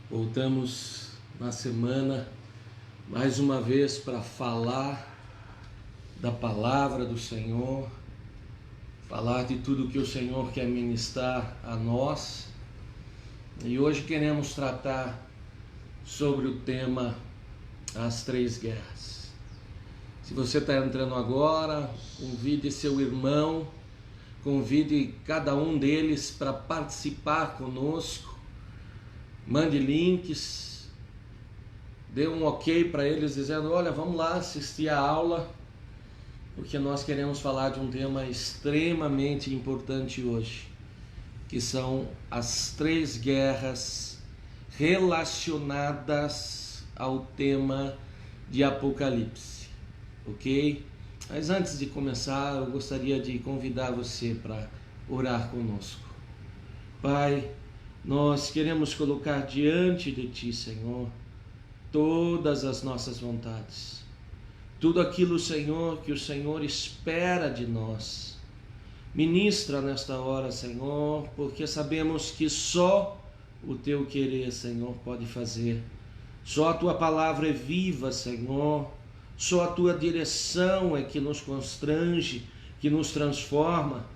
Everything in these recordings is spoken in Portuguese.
Voltamos na semana mais uma vez para falar da palavra do Senhor, falar de tudo que o Senhor quer ministrar a nós. E hoje queremos tratar sobre o tema As Três Guerras. Se você está entrando agora, convide seu irmão, convide cada um deles para participar conosco. Mande links, dê um ok para eles dizendo, olha, vamos lá assistir a aula, porque nós queremos falar de um tema extremamente importante hoje, que são as três guerras relacionadas ao tema de Apocalipse, ok? Mas antes de começar, eu gostaria de convidar você para orar conosco. Pai, nós queremos colocar diante de Ti, Senhor, todas as nossas vontades. Tudo aquilo, Senhor, que o Senhor espera de nós. Ministra nesta hora, Senhor, porque sabemos que só o Teu querer, Senhor, pode fazer. Só a Tua palavra é viva, Senhor. Só a Tua direção é que nos constrange, que nos transforma.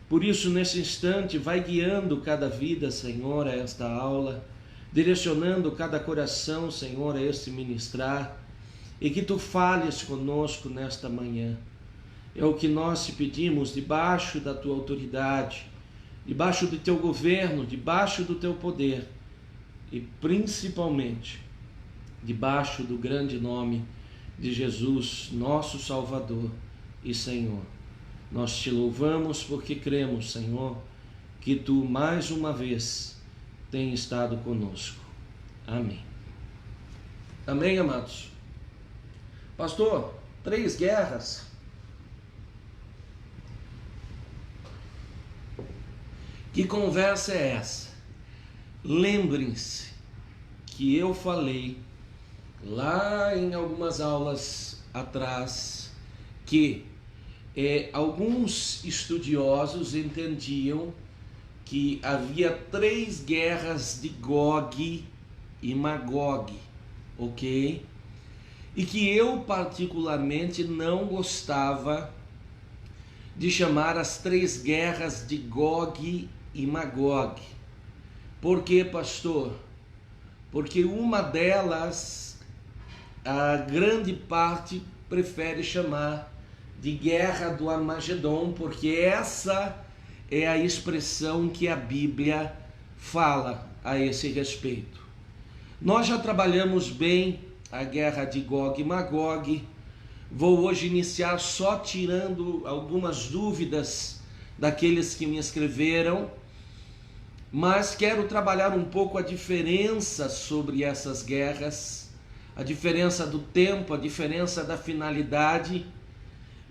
Por isso, nesse instante, vai guiando cada vida, Senhor, a esta aula, direcionando cada coração, Senhor, a este ministrar, e que Tu fales conosco nesta manhã. É o que nós te pedimos, debaixo da Tua autoridade, debaixo do Teu governo, debaixo do Teu poder, e principalmente, debaixo do grande nome de Jesus, nosso Salvador e Senhor. Nós Te louvamos porque cremos, Senhor, que Tu mais uma vez tem estado conosco. Amém. Amém, amados? Pastor, três guerras. Que conversa é essa? Lembrem-se que eu falei lá em algumas aulas atrás que alguns estudiosos entendiam que havia três guerras de Gog e Magog, ok? E que eu particularmente não gostava de chamar as três guerras de Gog e Magog. Por quê, pastor? Porque uma delas, a grande parte prefere chamar de Guerra do Armagedon, porque essa é a expressão que a Bíblia fala a esse respeito. Nós já trabalhamos bem a guerra de Gog e Magog. Vou hoje iniciar só tirando algumas dúvidas daqueles que me escreveram, mas quero trabalhar um pouco a diferença sobre essas guerras, a diferença do tempo, a diferença da finalidade,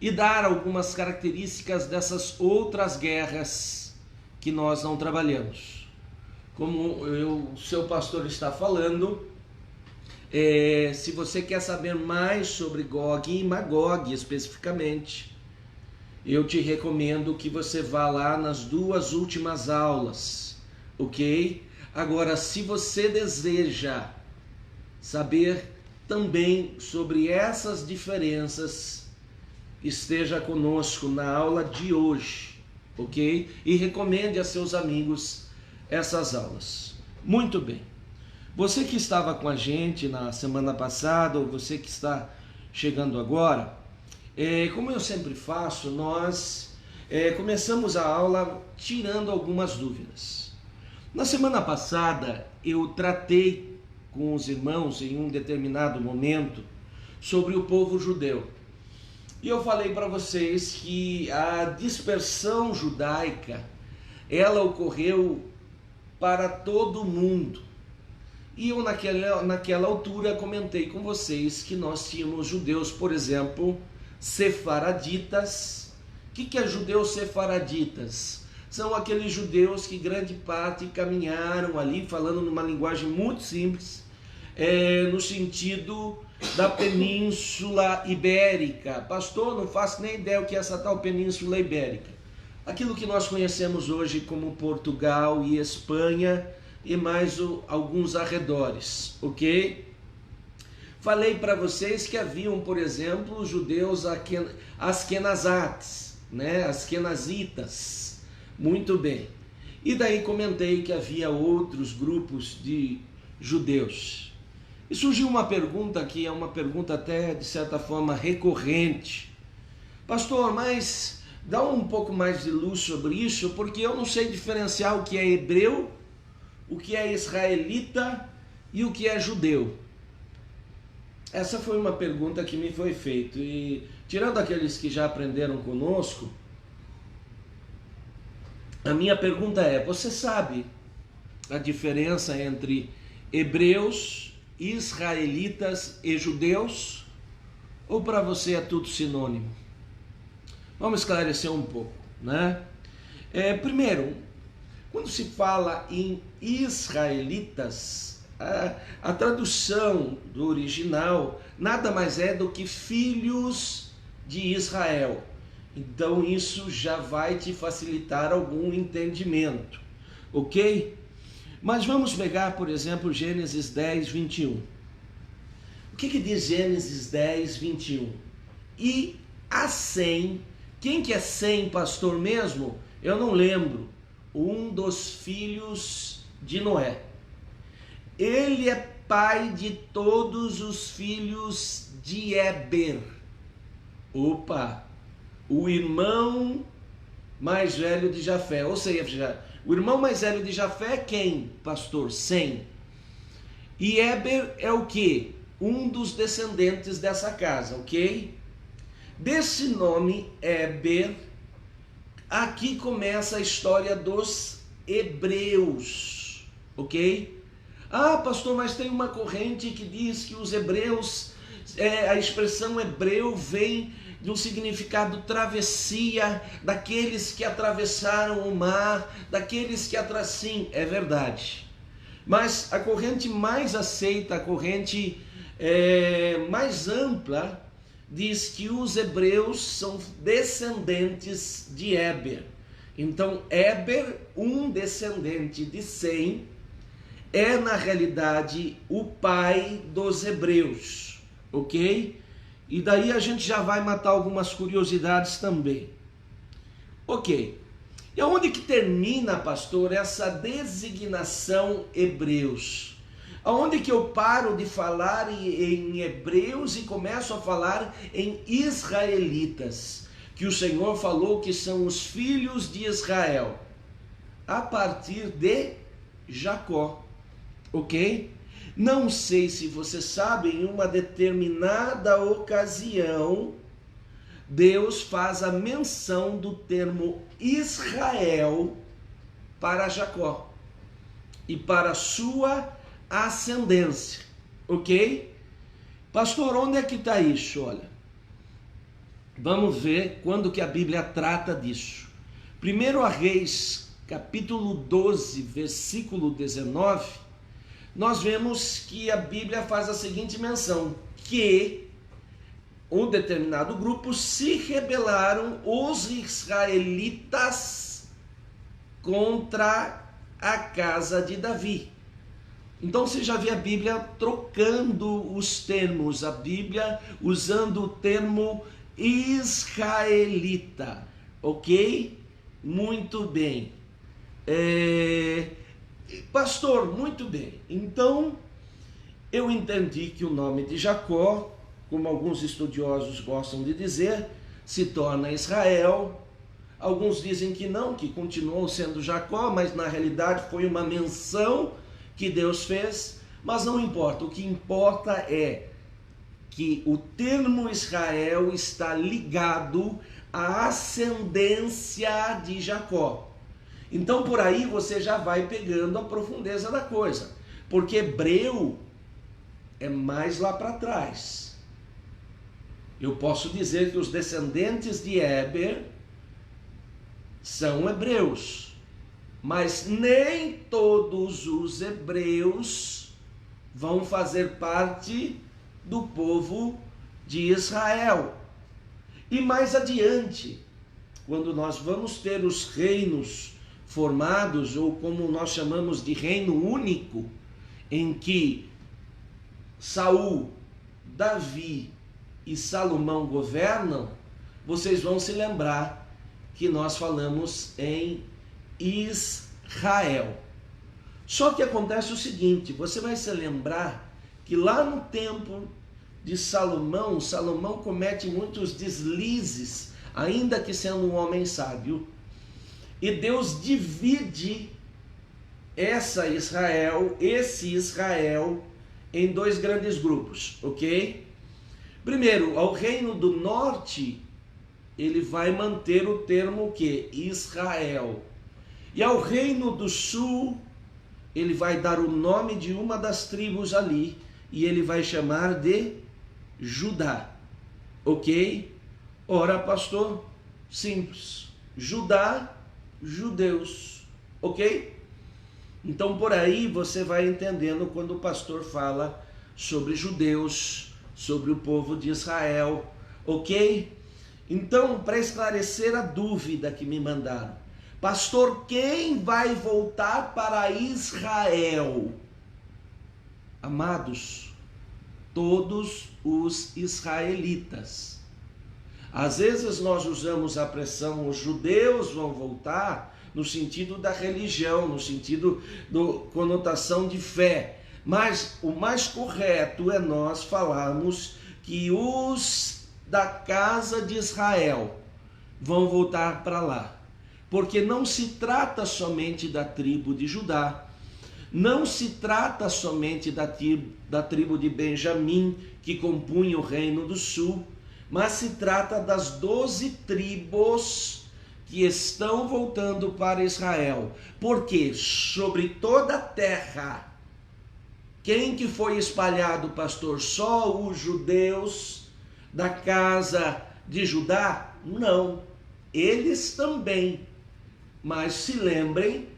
e dar algumas características dessas outras guerras que nós não trabalhamos. Como o seu pastor está falando, se você quer saber mais sobre Gog e Magog especificamente, eu te recomendo que você vá lá nas duas últimas aulas, ok? Agora, se você deseja saber também sobre essas diferenças, esteja conosco na aula de hoje, ok? E recomende a seus amigos essas aulas. Muito bem. Você que estava com a gente na semana passada, ou você que está chegando agora, como eu sempre faço, nós começamos a aula tirando algumas dúvidas. Na semana passada, eu tratei com os irmãos em um determinado momento sobre o povo judeu. E eu falei para vocês que a dispersão judaica, ela ocorreu para todo mundo. E eu naquela altura comentei com vocês que nós tínhamos judeus, por exemplo, sefaraditas. O que é judeus sefaraditas? São aqueles judeus que grande parte caminharam ali, falando numa linguagem muito simples, no sentido da Península Ibérica. Pastor, não faço nem ideia o que é essa tal Península Ibérica. Aquilo que nós conhecemos hoje como Portugal e Espanha, e mais alguns arredores, ok? Falei para vocês que haviam, por exemplo, os judeus askenazates, né? Askenazitas, muito bem. E daí comentei que havia outros grupos de judeus. E surgiu uma pergunta que é uma pergunta até de certa forma recorrente. Pastor, mas dá um pouco mais de luz sobre isso, porque eu não sei diferenciar o que é hebreu, o que é israelita e o que é judeu. Essa foi uma pergunta que me foi feita. E tirando aqueles que já aprenderam conosco, a minha pergunta é: você sabe a diferença entre hebreus, israelitas e judeus? Ou para você é tudo sinônimo? Vamos esclarecer um pouco, né? Primeiro, quando se fala em israelitas, a tradução do original nada mais é do que filhos de Israel. Então isso já vai te facilitar algum entendimento, ok? Mas vamos pegar, por exemplo, Gênesis 10, 21. O que diz Gênesis 10, 21? E a Sem, quem que é Sem, pastor mesmo? Eu não lembro. Um dos filhos de Noé. Ele é pai de todos os filhos de Éber. Opa! O irmão mais velho de Jafé. Ou seja, o irmão mais velho de Jafé é quem, pastor? Sem. E Éber é o quê? Um dos descendentes dessa casa, ok? Desse nome, Éber, aqui começa a história dos hebreus, ok? Ah, pastor, mas tem uma corrente que diz que os hebreus, a expressão hebreu vem do significado travessia, daqueles que atravessaram o mar, daqueles que sim, é verdade. Mas a corrente mais aceita, a corrente mais ampla, diz que os hebreus são descendentes de Éber. Então, Éber, um descendente de Sem, é na realidade o pai dos hebreus, ok? E daí a gente já vai matar algumas curiosidades também. Ok. E aonde que termina, pastor, essa designação hebreus? Aonde que eu paro de falar em hebreus e começo a falar em israelitas? Que o Senhor falou que são os filhos de Israel. A partir de Jacó. Ok? Não sei se você sabe, em uma determinada ocasião, Deus faz a menção do termo Israel para Jacó e para sua ascendência, ok? Pastor, onde é que está isso? Olha, vamos ver quando que a Bíblia trata disso. 1 Reis, capítulo 12, versículo 19, nós vemos que a Bíblia faz a seguinte menção, que um determinado grupo se rebelaram, os israelitas, contra a casa de Davi. Então você já vê a Bíblia trocando os termos, a Bíblia usando o termo israelita, ok? Muito bem. Pastor, muito bem. Então, eu entendi que o nome de Jacó, como alguns estudiosos gostam de dizer, se torna Israel. Alguns dizem que não, que continuou sendo Jacó, mas na realidade foi uma menção que Deus fez. Mas não importa, o que importa é que o termo Israel está ligado à ascendência de Jacó. Então por aí você já vai pegando a profundeza da coisa, porque hebreu é mais lá para trás. Eu posso dizer que os descendentes de Éber são hebreus, mas nem todos os hebreus vão fazer parte do povo de Israel. E mais adiante, quando nós vamos ter os reinos formados, ou como nós chamamos de reino único, em que Saul, Davi e Salomão governam, vocês vão se lembrar que nós falamos em Israel. Só que acontece o seguinte, você vai se lembrar que lá no tempo de Salomão, Salomão comete muitos deslizes, ainda que sendo um homem sábio, e Deus divide esse Israel, em dois grandes grupos, ok? Primeiro, ao reino do norte, ele vai manter o termo que? Israel. E ao reino do sul, ele vai dar o nome de uma das tribos ali, e ele vai chamar de Judá, ok? Ora, pastor, simples. Judá, judeus, ok? Então por aí você vai entendendo quando o pastor fala sobre judeus, sobre o povo de Israel, ok? Então, para esclarecer a dúvida que me mandaram, pastor, quem vai voltar para Israel? Amados, todos os israelitas. Às vezes nós usamos a expressão os judeus vão voltar no sentido da religião, no sentido da conotação de fé. Mas o mais correto é nós falarmos que os da casa de Israel vão voltar para lá. Porque não se trata somente da tribo de Judá, não se trata somente da tribo de Benjamim, que compunha o reino do sul, mas se trata das 12 tribos que estão voltando para Israel. Porque sobre toda a terra, quem que foi espalhado, pastor? Só os judeus da casa de Judá? Não, eles também. Mas se lembrem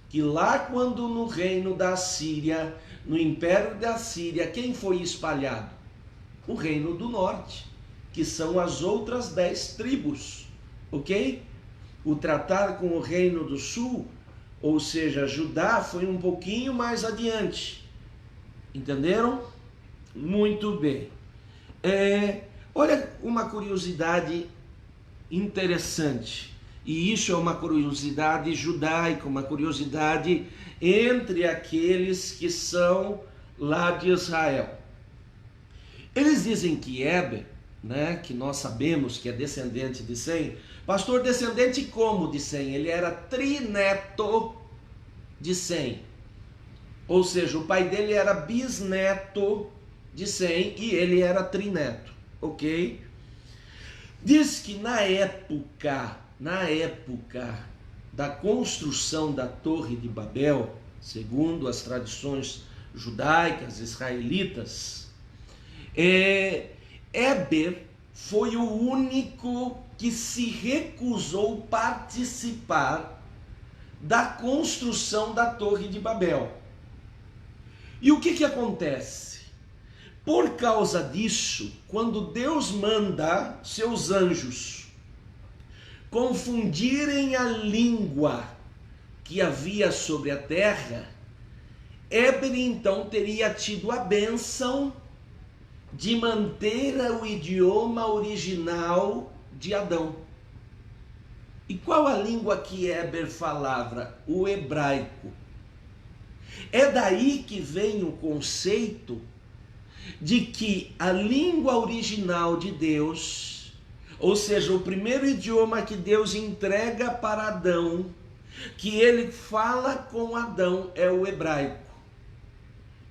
que lá quando no reino da Síria, no império da Síria, quem foi espalhado? O reino do norte, que são as outras 10 tribos, ok? O tratar com o reino do sul, ou seja, Judá, foi um pouquinho mais adiante. Entenderam? Muito bem. Olha uma curiosidade interessante. E isso é uma curiosidade judaica, uma curiosidade entre aqueles que são lá de Israel. Eles dizem que Éber, né, que nós sabemos que é descendente de Sem, pastor, descendente como de Sem? Ele era trineto de Sem. Ou seja, o pai dele era bisneto de Sem e ele era trineto, ok? Diz que na época da construção da Torre de Babel, segundo as tradições judaicas, israelitas, Éber foi o único que se recusou participar da construção da Torre de Babel. E o que acontece? Por causa disso, quando Deus manda seus anjos confundirem a língua que havia sobre a terra, Éber então teria tido a bênção de manter o idioma original de Adão. E qual a língua que Éber falava? O hebraico. É daí que vem o conceito de que a língua original de Deus, ou seja, o primeiro idioma que Deus entrega para Adão, que ele fala com Adão, é o hebraico,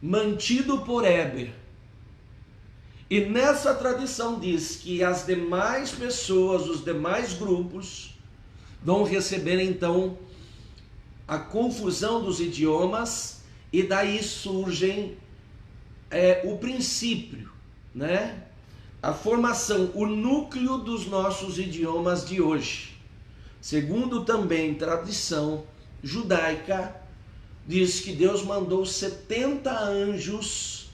mantido por Éber. E nessa tradição diz que as demais pessoas, os demais grupos, vão receber então a confusão dos idiomas, e daí surgem o princípio, né? A formação, o núcleo dos nossos idiomas de hoje. Segundo também tradição judaica, diz que Deus mandou 70 anjos,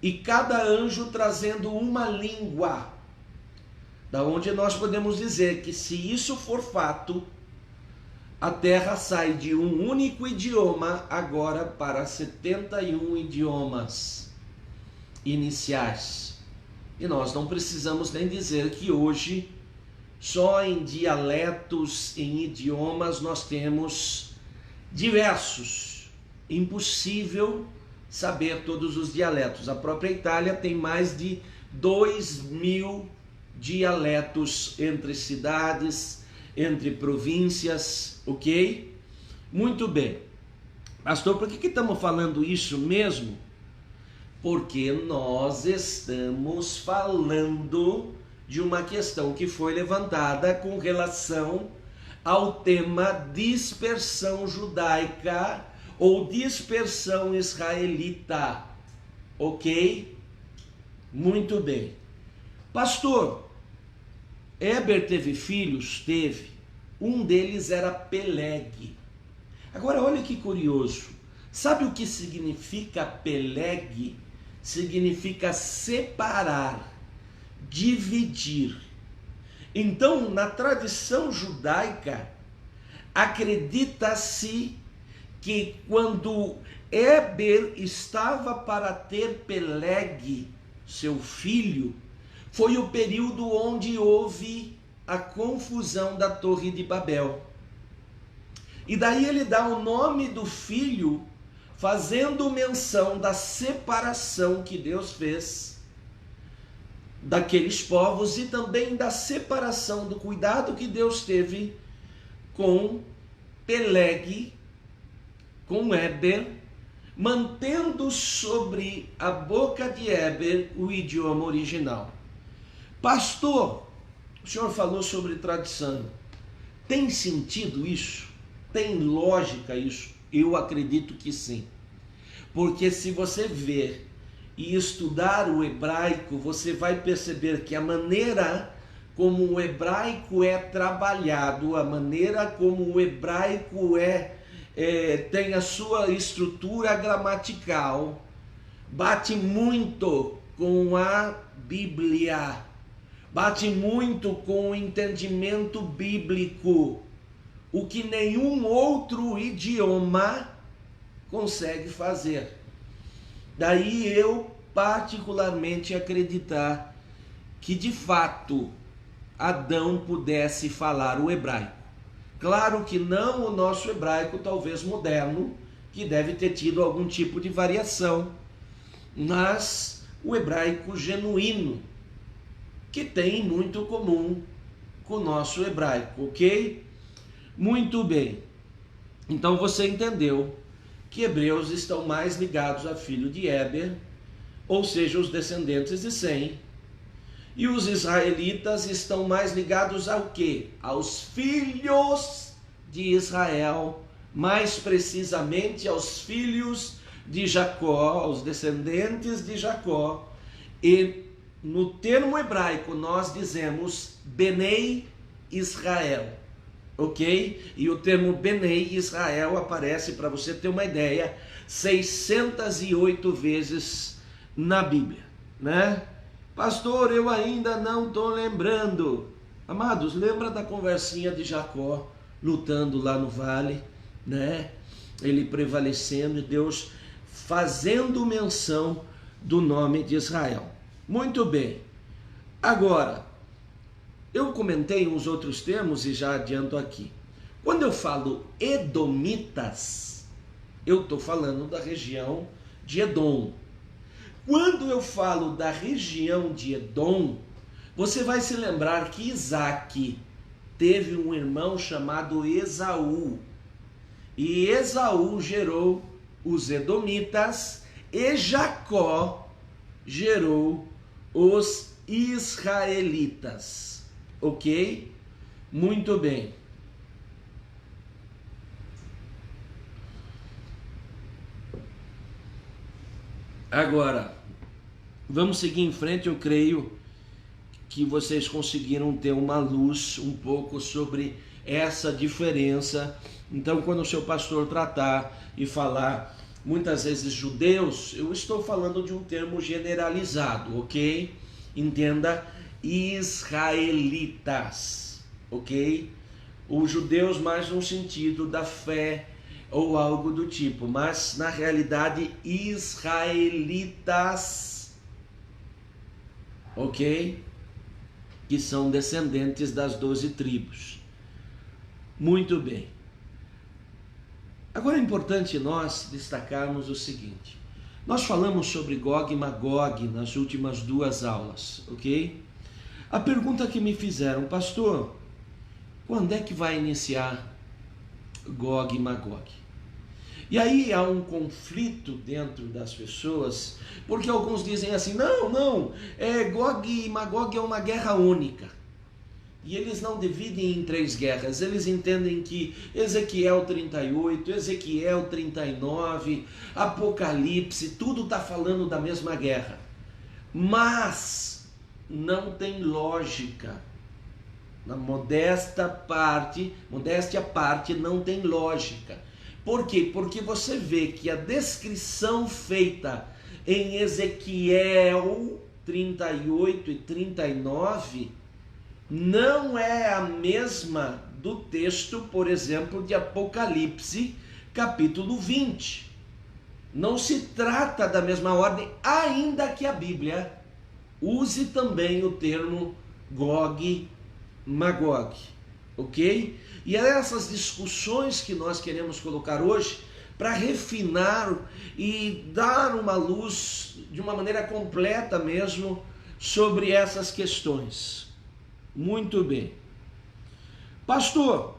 e cada anjo trazendo uma língua, da onde nós podemos dizer que, se isso for fato, a terra sai de um único idioma agora para 71 idiomas iniciais. E nós não precisamos nem dizer que hoje, só em dialetos, em idiomas, nós temos diversos. Impossível saber todos os dialetos. A própria Itália tem mais de 2.000 dialetos entre cidades, entre províncias, ok? Muito bem. Pastor, por que estamos falando isso mesmo? Porque nós estamos falando de uma questão que foi levantada com relação ao tema dispersão judaica ou dispersão israelita, ok? Muito bem. Pastor, Heber teve filhos? Teve. Um deles era Peleg. Agora olha que curioso. Sabe o que significa Peleg? Significa separar, dividir. Então, na tradição judaica, acredita-se que quando Heber estava para ter Peleg, seu filho, foi o período onde houve a confusão da Torre de Babel. E daí ele dá o nome do filho, fazendo menção da separação que Deus fez daqueles povos e também da separação, do cuidado que Deus teve com Peleg, com Heber, mantendo sobre a boca de Heber o idioma original. Pastor, o senhor falou sobre tradição. Tem sentido isso? Tem lógica isso? Eu acredito que sim. Porque se você ver e estudar o hebraico, você vai perceber que a maneira como o hebraico é trabalhado, a maneira como o hebraico tem a sua estrutura gramatical, bate muito com a Bíblia, bate muito com o entendimento bíblico, o que nenhum outro idioma consegue fazer. Daí eu particularmente acreditar que de fato Adão pudesse falar o hebraico. Claro que não o nosso hebraico, talvez moderno, que deve ter tido algum tipo de variação, mas o hebraico genuíno, que tem muito comum com o nosso hebraico, ok? Muito bem. Então você entendeu que hebreus estão mais ligados a filho de Heber, ou seja, os descendentes de Sem, e os israelitas estão mais ligados ao quê? Aos filhos de Israel, mais precisamente aos filhos de Jacó, aos descendentes de Jacó. E no termo hebraico nós dizemos Benei Israel, ok? E o termo Benei Israel aparece, para você ter uma ideia, 608 vezes na Bíblia, né? Pastor, eu ainda não estou lembrando. Amados, lembra da conversinha de Jacó lutando lá no vale, né? Ele prevalecendo e Deus fazendo menção do nome de Israel. Muito bem. Agora, eu comentei uns outros termos e já adianto aqui. Quando eu falo edomitas, eu estou falando da região de Edom. Quando eu falo da região de Edom, você vai se lembrar que Isaac teve um irmão chamado Esaú. E Esaú gerou os edomitas e Jacó gerou os israelitas. Ok? Muito bem. Agora, vamos seguir em frente. Eu creio que vocês conseguiram ter uma luz um pouco sobre essa diferença. Então, quando o seu pastor tratar e falar muitas vezes judeus, eu estou falando de um termo generalizado, ok? Entenda, israelitas, ok? Os judeus mais no sentido da fé ou algo do tipo, mas na realidade israelitas, ok? Que são descendentes das 12 tribos. Muito bem. Agora é importante nós destacarmos o seguinte. Nós falamos sobre Gog e Magog nas últimas 2 aulas, ok? A pergunta que me fizeram, pastor, quando é que vai iniciar Gog e Magog? E aí há um conflito dentro das pessoas, porque alguns dizem assim, não, Gog e Magog é uma guerra única. E eles não dividem em 3 guerras, eles entendem que Ezequiel 38, Ezequiel 39, Apocalipse, tudo está falando da mesma guerra. Mas não tem lógica. Na modéstia à parte, não tem lógica. Por quê? Porque você vê que a descrição feita em Ezequiel 38 e 39 não é a mesma do texto, por exemplo, de Apocalipse, capítulo 20. Não se trata da mesma ordem, ainda que a Bíblia use também o termo Gog, Magog, ok? E é essas discussões que nós queremos colocar hoje para refinar e dar uma luz de uma maneira completa mesmo sobre essas questões. Muito bem. Pastor,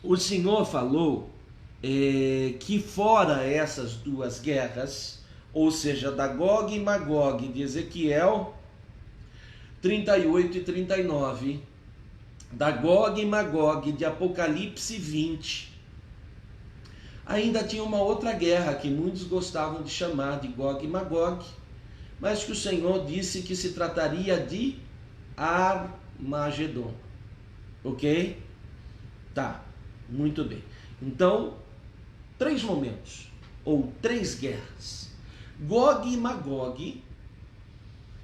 o senhor falou que fora essas 2 guerras, ou seja, da Gog e Magog de Ezequiel 38 e 39, da Gog e Magog de Apocalipse 20, ainda tinha uma outra guerra que muitos gostavam de chamar de Gog e Magog, mas que o Senhor disse que se trataria de Armagedon. Ok? Tá, muito bem. Então, 3 momentos, ou 3 guerras. Gog e Magog,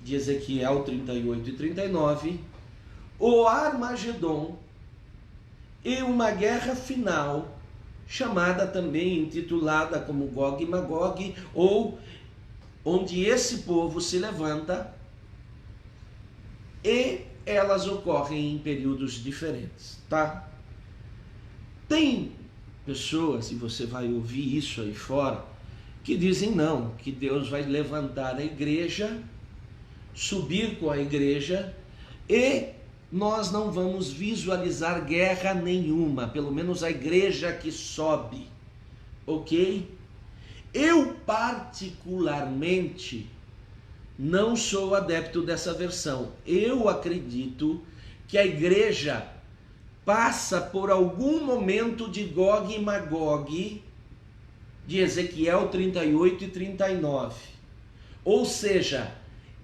de Ezequiel 38 e 39, o Armagedon e uma guerra final, chamada também, intitulada como Gog e Magog, ou onde esse povo se levanta, e elas ocorrem em períodos diferentes, tá? Tem pessoas, e você vai ouvir isso aí fora, que dizem não, que Deus vai levantar a igreja, subir com a igreja, e nós não vamos visualizar guerra nenhuma, pelo menos a igreja que sobe, ok? Eu particularmente não sou adepto dessa versão. Eu acredito que a igreja passa por algum momento de Gog e Magog, de Ezequiel 38 e 39. Ou seja,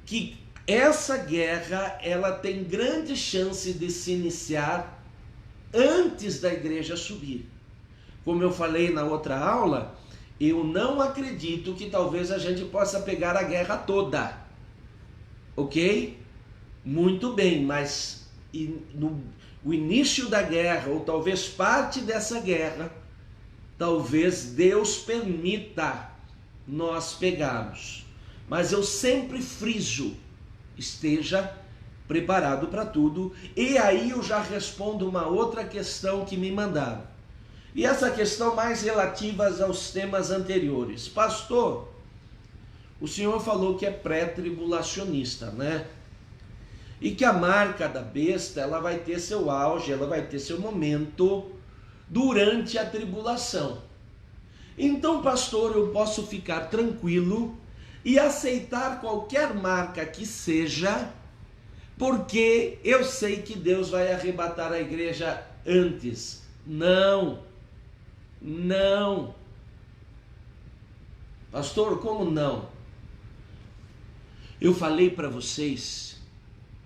que essa guerra ela tem grande chance de se iniciar antes da igreja subir. Como eu falei na outra aula, eu não acredito que talvez a gente possa pegar a guerra toda. Ok? Muito bem, mas o início da guerra, ou talvez parte dessa guerra, talvez Deus permita nós pegarmos. Mas eu sempre friso, esteja preparado para tudo. E aí eu já respondo uma outra questão que me mandaram. E essa questão mais relativa aos temas anteriores. Pastor, o senhor falou que é pré-tribulacionista, né? E que a marca da besta, ela vai ter seu auge, ela vai ter seu momento durante a tribulação. Então, pastor, eu posso ficar tranquilo e aceitar qualquer marca que seja, porque eu sei que Deus vai arrebatar a igreja antes. Não. Pastor, como não? Eu falei para vocês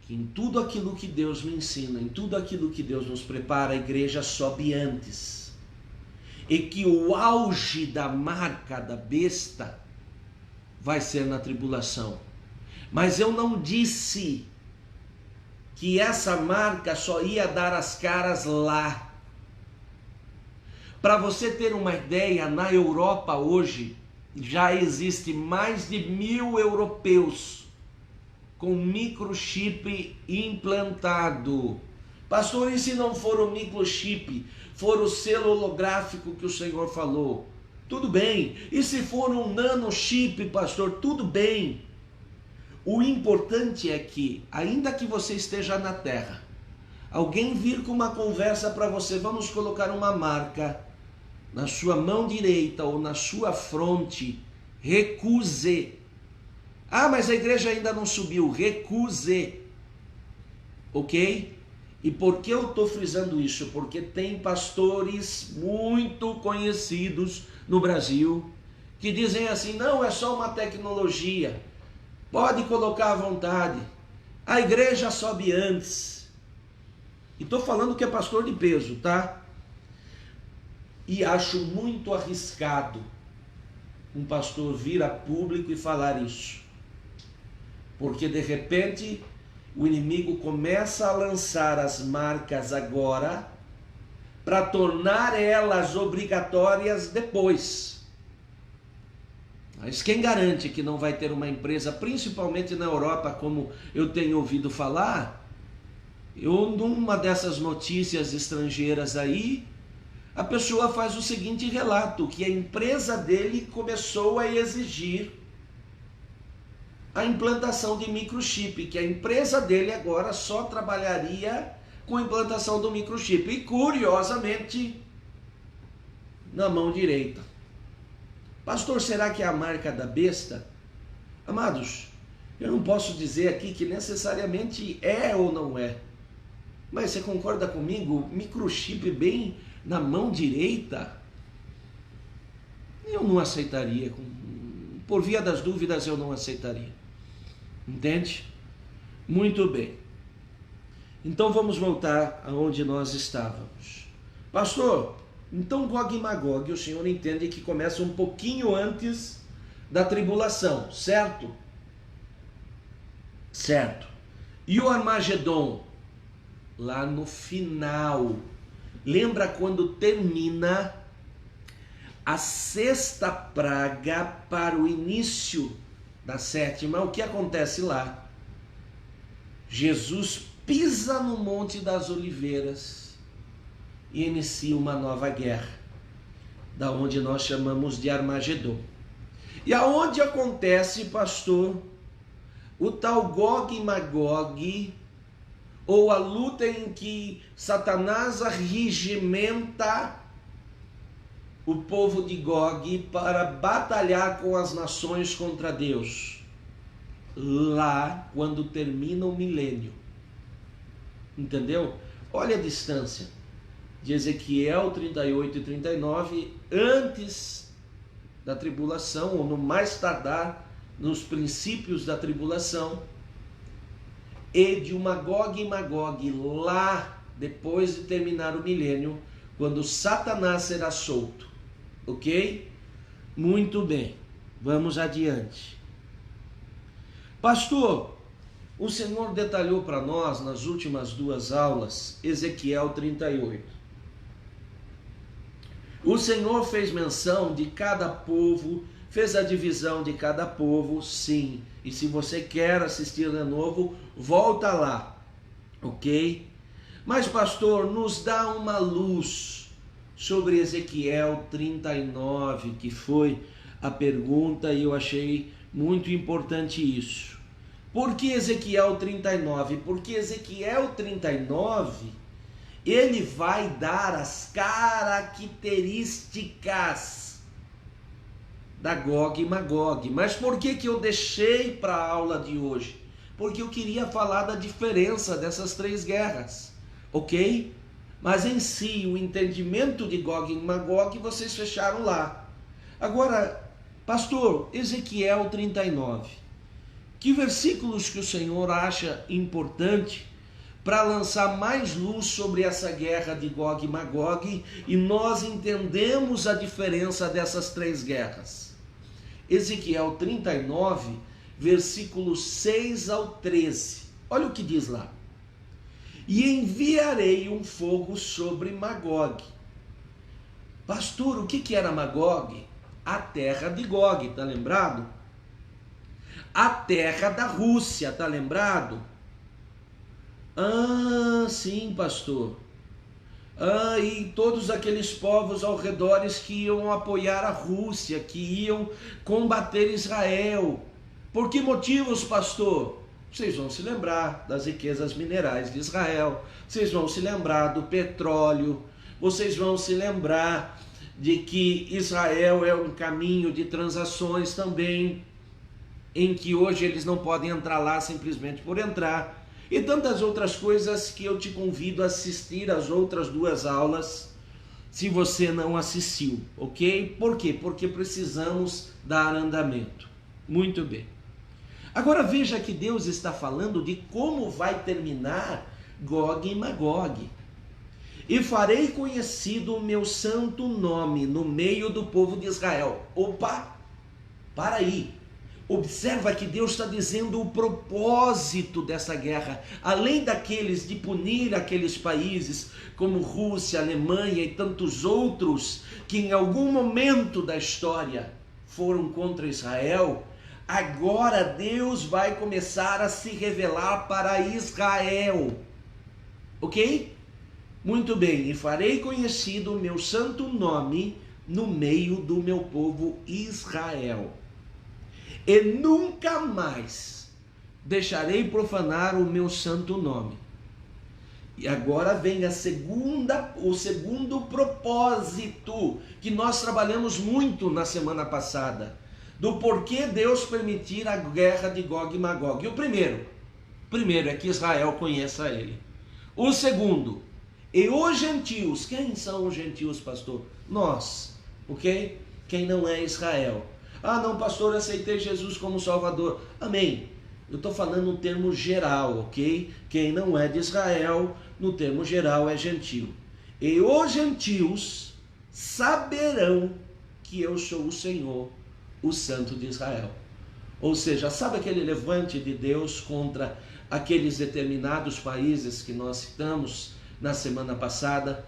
que em tudo aquilo que Deus me ensina, em tudo aquilo que Deus nos prepara, a igreja sobe antes. E que o auge da marca da besta vai ser na tribulação. Mas eu não disse que essa marca só ia dar as caras lá. Para você ter uma ideia, na Europa hoje já existe mais de 1.000 europeus com microchip implantado. Pastor, e se não for o microchip, for o selo holográfico que o Senhor falou? Tudo bem. E se for um nanochip, pastor? Tudo bem. O importante é que, ainda que você esteja na terra, alguém vir com uma conversa para você, vamos colocar uma marca na sua mão direita ou na sua fronte, recuse. Ah, mas a igreja ainda não subiu. Recuse. Ok? E por que eu estou frisando isso? Porque tem pastores muito conhecidos no Brasil que dizem assim, não, é só uma tecnologia, pode colocar à vontade, a igreja sobe antes. E estou falando que é pastor de peso, tá? E acho muito arriscado um pastor vir a público e falar isso. Porque de repente o inimigo começa a lançar as marcas agora para tornar elas obrigatórias depois. Mas quem garante que não vai ter uma empresa, principalmente na Europa, como eu tenho ouvido falar? Eu, numa dessas notícias estrangeiras aí, a pessoa faz o seguinte relato, que a empresa dele começou a exigir a implantação de microchip, que a empresa dele agora só trabalharia com a implantação do microchip, e curiosamente, na mão direita. Pastor, será que é a marca da besta? Amados, eu não posso dizer aqui que necessariamente é ou não é, mas você concorda comigo? Microchip bem na mão direita, eu não aceitaria. Por via das dúvidas, eu não aceitaria. Entende? Muito bem. Então vamos voltar aonde nós estávamos. Pastor, então Gog e Magog, o senhor entende que começa um pouquinho antes da tribulação, certo? Certo. E o Armagedon? Lá no final. Lembra quando termina a sexta praga para o início da sétima? O que acontece lá? Jesus pisa no Monte das Oliveiras e inicia uma nova guerra, da onde nós chamamos de Armagedon. E aonde acontece, pastor, o tal Gog e Magog, ou a luta em que Satanás arregimenta o povo de Gog para batalhar com as nações contra Deus? Lá, quando termina o milênio. Entendeu? Olha a distância de Ezequiel 38 e 39, antes da tribulação, ou no mais tardar, nos princípios da tribulação, e de uma Gog e Magog lá, depois de terminar o milênio, quando Satanás será solto. Ok? Muito bem, vamos adiante. Pastor, o Senhor detalhou para nós nas últimas duas aulas, Ezequiel 38. O Senhor fez menção de cada povo, fez a divisão de cada povo, sim. E se você quer assistir de novo, volta lá, ok? Mas pastor, nos dá uma luz sobre Ezequiel 39, que foi a pergunta, e eu achei muito importante isso. Por que Ezequiel 39? Porque Ezequiel 39, ele vai dar as características da Gog e Magog. Mas por que eu deixei para a aula de hoje? Porque eu queria falar da diferença dessas três guerras, ok? Mas em si, o entendimento de Gog e Magog, vocês fecharam lá. Agora, pastor, Ezequiel 39, que versículos que o Senhor acha importante para lançar mais luz sobre essa guerra de Gog e Magog, e nós entendemos a diferença dessas três guerras? Ezequiel 39, versículos 6 ao 13. Olha o que diz lá. E enviarei um fogo sobre Magog, Pastor, o que era Magog? A terra de Gog, tá lembrado? A terra da Rússia, tá lembrado? Ah, sim, pastor. Ah, e todos aqueles povos ao redor que iam apoiar a Rússia, que iam combater Israel. Por que motivos, pastor? Vocês vão se lembrar das riquezas minerais de Israel, vocês vão se lembrar do petróleo, vocês vão se lembrar de que Israel é um caminho de transações também, em que hoje eles não podem entrar lá simplesmente por entrar. E tantas outras coisas que eu te convido a assistir as outras 2 aulas, se você não assistiu, ok? Por quê? Porque precisamos dar andamento. Muito bem. Agora veja que Deus está falando de como vai terminar Gog e Magog. E farei conhecido o meu santo nome no meio do povo de Israel. Opa, para aí. Observa que Deus está dizendo o propósito dessa guerra, além daqueles de punir aqueles países como Rússia, Alemanha e tantos outros que em algum momento da história foram contra Israel. Agora Deus vai começar a se revelar para Israel, ok? Muito bem, e farei conhecido o meu santo nome no meio do meu povo Israel. E nunca mais deixarei profanar o meu santo nome. E agora vem o segundo propósito que nós trabalhamos muito na semana passada, do porquê Deus permitir a guerra de Gog e Magog. E o primeiro é que Israel conheça ele. O segundo, e os gentios. Quem são os gentios, pastor? Nós, ok? Quem não é Israel. Ah, não, pastor, aceitei Jesus como Salvador. Amém. Eu estou falando no termo geral, ok? Quem não é de Israel, no termo geral, é gentio. E os gentios saberão que eu sou o Senhor, o Santo de Israel. Ou seja, sabe aquele levante de Deus contra aqueles determinados países que nós citamos na semana passada?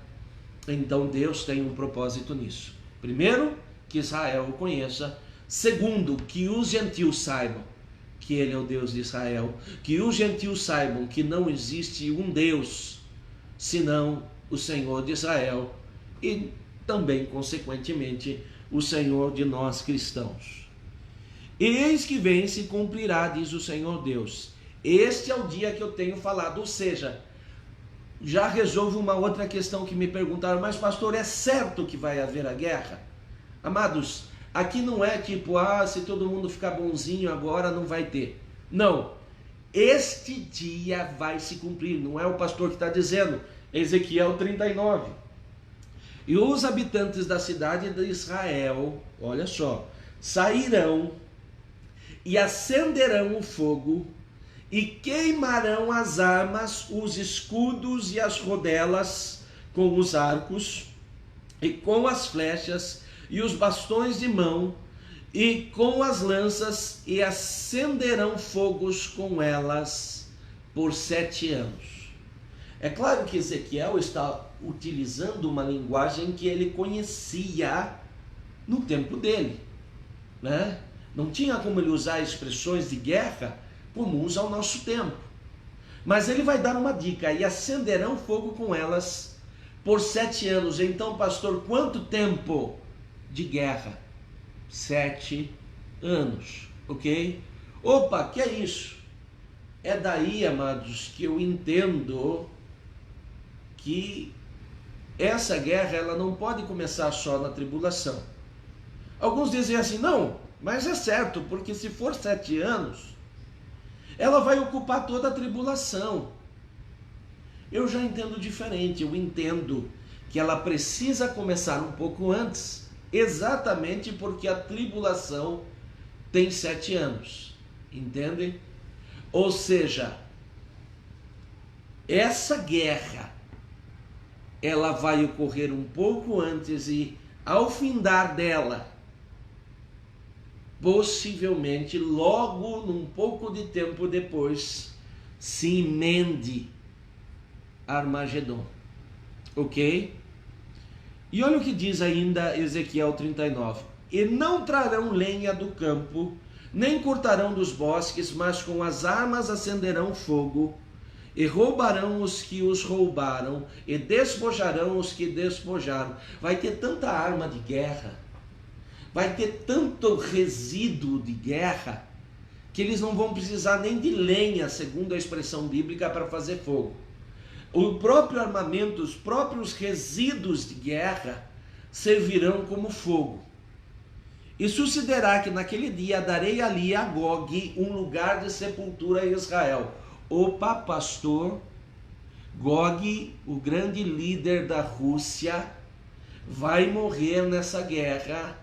Então Deus tem um propósito nisso. Primeiro, que Israel o conheça. Segundo, que os gentios saibam que Ele é o Deus de Israel. Que os gentios saibam que não existe um Deus senão o Senhor de Israel. E também, consequentemente, o Senhor de nós cristãos. E eis que vem se cumprirá, diz o Senhor Deus. Este é o dia que eu tenho falado. Ou seja, já resolvo uma outra questão que me perguntaram. Mas pastor, é certo que vai haver a guerra? Amados, aqui não é tipo, se todo mundo ficar bonzinho agora não vai ter. Não, este dia vai se cumprir, não é o pastor que está dizendo, Ezequiel 39. E os habitantes da cidade de Israel, olha só, sairão e acenderão o fogo e queimarão as armas, os escudos e as rodelas com os arcos e com as flechas e os bastões de mão, e com as lanças, e acenderão fogos com elas por 7 anos. É claro que Ezequiel está utilizando uma linguagem que ele conhecia no tempo dele, né? Não tinha como ele usar expressões de guerra comuns ao nosso tempo. Mas ele vai dar uma dica, e acenderão fogo com elas por 7 anos. Então, pastor, quanto tempo de guerra? 7 anos, ok? Opa, que é isso? É daí, amados, que eu entendo que essa guerra ela não pode começar só na tribulação. Alguns dizem assim, não, mas é certo, porque se for 7 anos, ela vai ocupar toda a tribulação. Eu já entendo diferente, eu entendo que ela precisa começar um pouco antes, exatamente porque a tribulação tem 7 anos, entende? Ou seja, essa guerra, ela vai ocorrer um pouco antes e ao findar dela, possivelmente logo num pouco de tempo depois, se emende Armagedon, ok? E olha o que diz ainda Ezequiel 39. E não trarão lenha do campo, nem cortarão dos bosques, mas com as armas acenderão fogo, e roubarão os que os roubaram, e despojarão os que despojaram. Vai ter tanta arma de guerra, vai ter tanto resíduo de guerra, que eles não vão precisar nem de lenha, segundo a expressão bíblica, para fazer fogo. O próprio armamento, os próprios resíduos de guerra servirão como fogo. E sucederá que naquele dia darei ali a Gog um lugar de sepultura em Israel. Opa, pastor, Gog, o grande líder da Rússia, vai morrer nessa guerra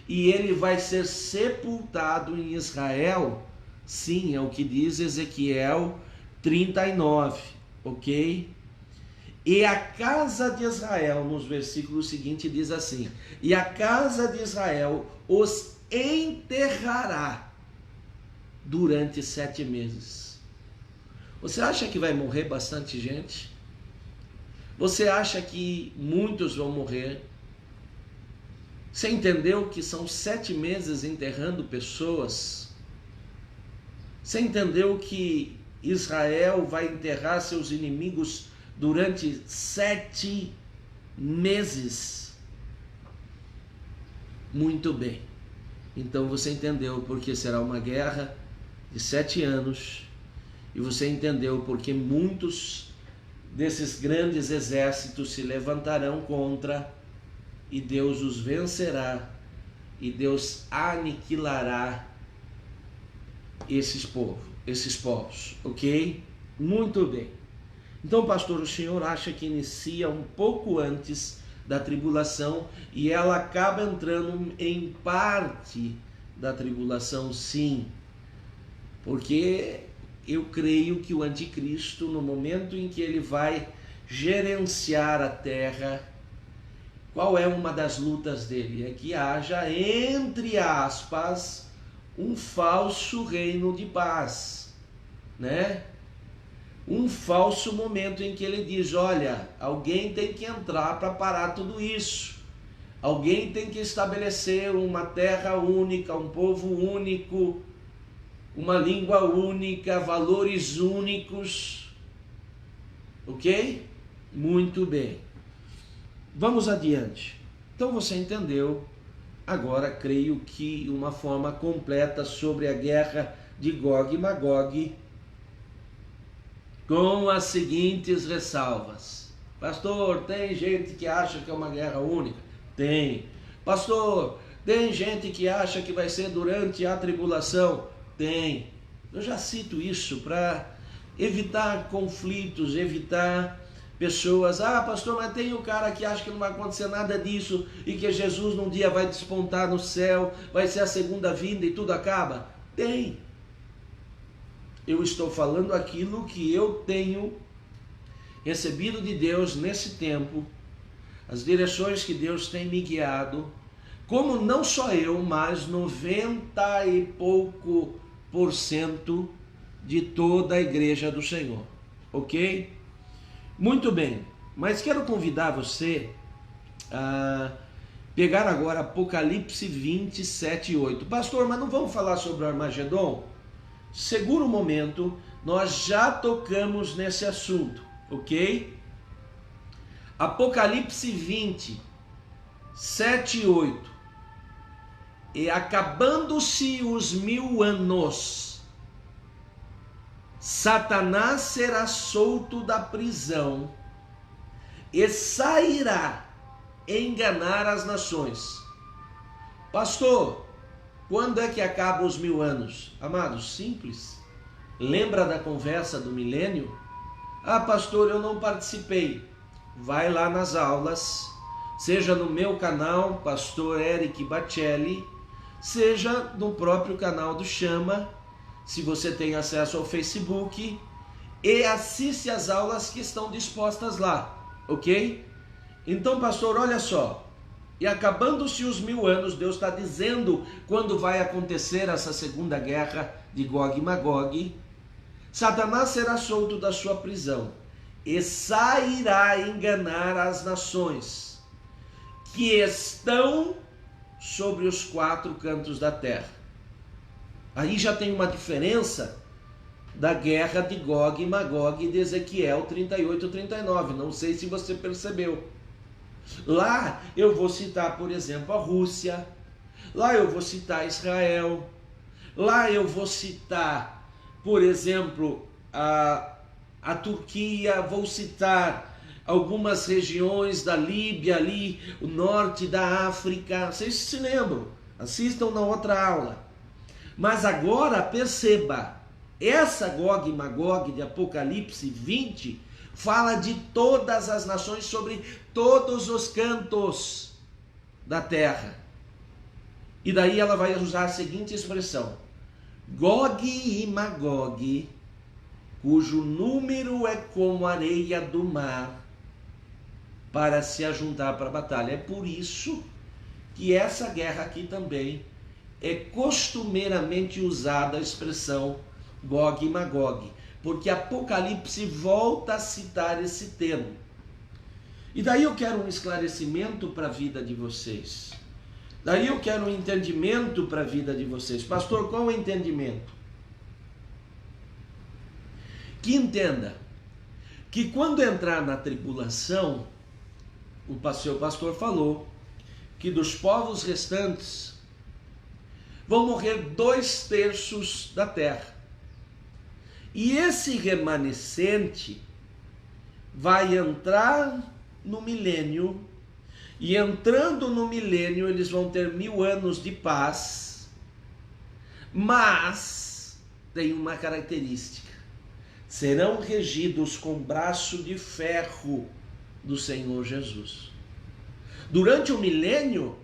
e ele vai ser sepultado em Israel. Sim, é o que diz Ezequiel 39, ok? E a casa de Israel, nos versículos seguintes, diz assim: e a casa de Israel os enterrará durante 7 meses. Você acha que vai morrer bastante gente? Você acha que muitos vão morrer? Você entendeu que são 7 meses enterrando pessoas? Você entendeu que Israel vai enterrar seus inimigos durante 7 meses? Muito bem. Então você entendeu porque será uma guerra de 7 anos. E você entendeu porque muitos desses grandes exércitos se levantarão contra, e Deus os vencerá, e Deus aniquilará esses povos, ok? Muito bem. Então, pastor, o senhor acha que inicia um pouco antes da tribulação e ela acaba entrando em parte da tribulação? Sim, porque eu creio que o anticristo, no momento em que ele vai gerenciar a terra, qual é uma das lutas dele? É que haja, entre aspas, um falso reino de paz, né? Um falso momento em que ele diz: olha, alguém tem que entrar para parar tudo isso. Alguém tem que estabelecer uma terra única, um povo único, uma língua única, valores únicos. Ok? Muito bem. Vamos adiante. Então você entendeu, agora creio que uma forma completa sobre a guerra de Gog e Magog, com as seguintes ressalvas. Pastor, tem gente que acha que é uma guerra única? Tem. Pastor, tem gente que acha que vai ser durante a tribulação? Tem. Eu já cito isso para evitar conflitos, evitar pessoas: ah, pastor, mas tem o cara que acha que não vai acontecer nada disso e que Jesus num dia vai despontar no céu, vai ser a segunda vinda e tudo acaba. Tem. Eu estou falando aquilo que eu tenho recebido de Deus nesse tempo, as direções que Deus tem me guiado, como não só eu, mas 90 e pouco % de toda a igreja do Senhor, ok? Muito bem, mas quero convidar você a pegar agora Apocalipse 27 e 8. Pastor, mas não vamos falar sobre o Armagedon? Segura um momento, nós já tocamos nesse assunto, ok? Apocalipse 20, 7 e 8. E acabando-se os 1000 anos, Satanás será solto da prisão e sairá enganar as nações. Pastor, quando é que acaba os 1000 anos? Amados, simples. Lembra da conversa do milênio? Ah, pastor, eu não participei. Vai lá nas aulas, seja no meu canal, Pastor Eric Bacelli, seja no próprio canal do Chama, se você tem acesso ao Facebook, e assiste às aulas que estão dispostas lá, ok? Então, pastor, olha só, e acabando-se os 1000 anos, Deus está dizendo quando vai acontecer essa segunda guerra de Gog e Magog, Satanás será solto da sua prisão e sairá enganar as nações. que estão sobre os 4 cantos da terra. Aí já tem uma diferença da guerra de Gog e Magog de Ezequiel 38 e 39. Não sei se você percebeu. Lá eu vou citar, por exemplo, a Rússia. Lá eu vou citar Israel. Lá eu vou citar, por exemplo, a Turquia. Vou citar algumas regiões da Líbia ali, o norte da África. Vocês se lembram? Assistam na outra aula. Mas agora perceba, essa Gog e Magog de Apocalipse 20 fala de todas as nações sobre todos os cantos da terra. E daí ela vai usar a seguinte expressão: Gog e Magog, cujo número é como a areia do mar, para se ajuntar para a batalha. É por isso que essa guerra aqui também é costumeiramente usada a expressão Gog e Magog, porque Apocalipse volta a citar esse termo. E daí eu quero um esclarecimento para a vida de vocês. Daí eu quero um entendimento para a vida de vocês. Pastor, qual é o entendimento? Que entenda que quando entrar na tribulação, o seu pastor falou que dos povos restantes vão morrer 2/3 da terra. E esse remanescente vai entrar no milênio, e entrando no milênio eles vão ter 1000 anos de paz, mas tem uma característica: serão regidos com o braço de ferro do Senhor Jesus. Durante o milênio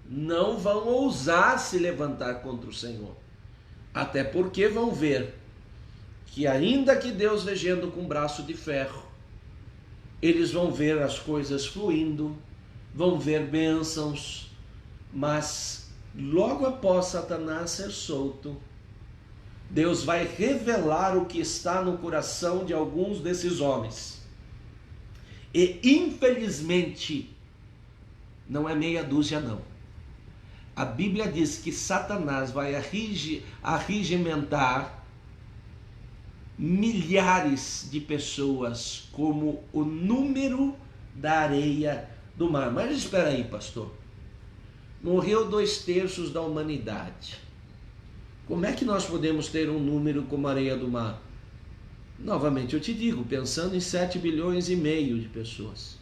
não vão ousar se levantar contra o Senhor, até porque vão ver que ainda que Deus regendo com braço de ferro, eles vão ver as coisas fluindo, vão ver bênçãos, mas logo após Satanás ser solto, Deus vai revelar o que está no coração de alguns desses homens. E infelizmente, não é meia dúzia não. A Bíblia diz que Satanás vai arregimentar milhares de pessoas como o número da areia do mar. Mas espera aí, pastor. Morreu 2/3 da humanidade. Como é que nós podemos ter um número como a areia do mar? Novamente eu te digo, pensando em 7 bilhões e meio de pessoas.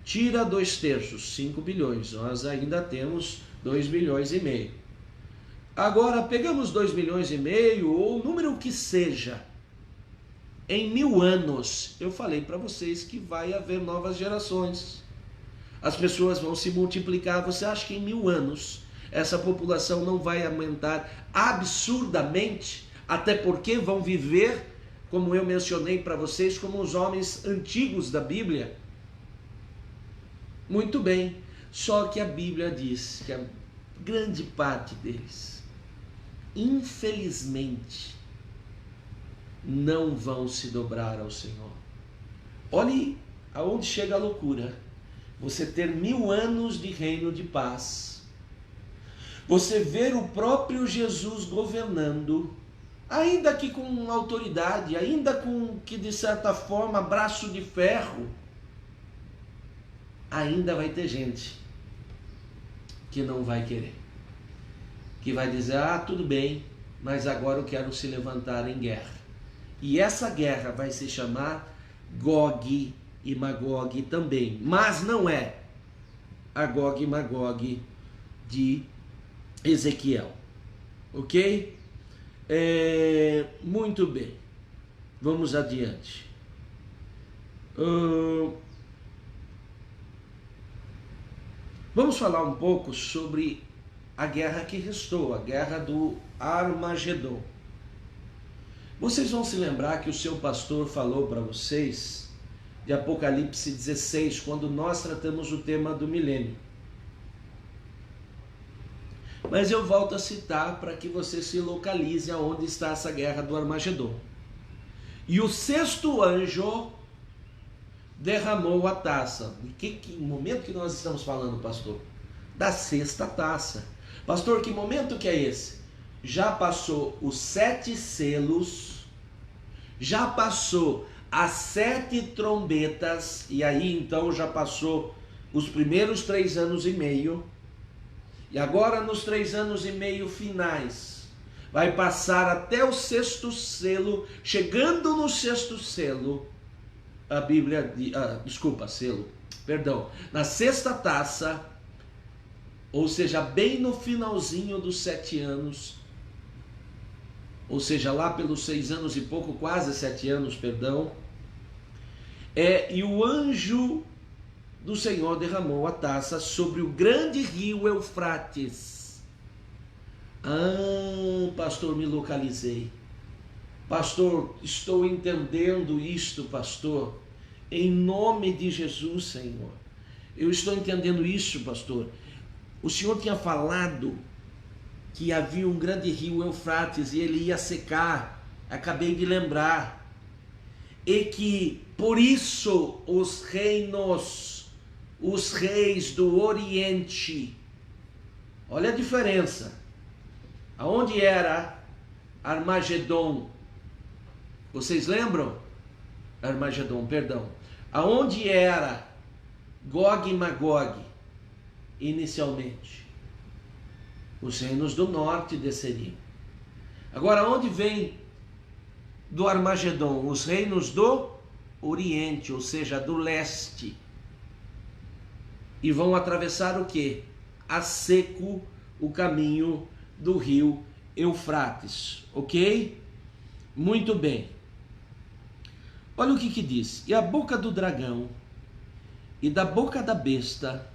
Tira 2/3, 5 bilhões. Nós ainda temos 2 bilhões e meio. Agora, pegamos 2 milhões e meio, ou o número que seja, em 1000 anos, eu falei para vocês que vai haver novas gerações. As pessoas vão se multiplicar. Você acha que em 1000 anos essa população não vai aumentar absurdamente? Até porque vão viver, como eu mencionei para vocês, como os homens antigos da Bíblia. Muito bem, só que a Bíblia diz que a grande parte deles, infelizmente, não vão se dobrar ao Senhor. Olhe aonde chega a loucura. Você ter 1000 anos de reino de paz, você ver o próprio Jesus governando, ainda que com autoridade, ainda com que de certa forma braço de ferro, ainda vai ter gente que não vai querer, que vai dizer: ah, tudo bem, mas agora eu quero se levantar em guerra. E essa guerra vai se chamar Gog e Magog também, mas não é a Gog e Magog de Ezequiel, ok? Muito bem, vamos adiante. Vamos falar um pouco sobre a guerra que restou, a guerra do Armagedon. Vocês vão se lembrar que o seu pastor falou para vocês de Apocalipse 16, quando nós tratamos o tema do milênio. Mas eu volto a citar para que você se localize aonde está essa guerra do Armagedon. E o 6º anjo derramou a taça. Que momento que nós estamos falando, pastor? Da sexta taça. Pastor, que momento que é esse? Já passou os 7 selos, já passou as 7 trombetas, e aí então já passou os primeiros 3 anos e meio, e agora nos 3 anos e meio finais, vai passar até o 6º selo. Chegando no 6º selo, a Bíblia, na sexta taça, ou seja, bem no finalzinho dos 7 anos, ou seja, lá pelos 6 anos e pouco, quase 7 anos, perdão, e o anjo do Senhor derramou a taça sobre o grande rio Eufrates. Pastor, me localizei. Pastor, estou entendendo isto, pastor. Em nome de Jesus, Senhor. Eu estou entendendo isso, pastor. O Senhor tinha falado que havia um grande rio Eufrates e ele ia secar. Acabei de lembrar. E que por isso os reis do Oriente, olha a diferença. Aonde era Armagedon? Vocês lembram? Armagedon, perdão. Aonde era Gog e Magog inicialmente? Os reinos do norte desceriam. Agora, onde vem do Armagedon? Os reinos do Oriente, ou seja, do leste. E vão atravessar o quê? A seco o caminho do rio Eufrates. Ok? Muito bem. Olha o que diz. E a boca do dragão, e da boca da besta,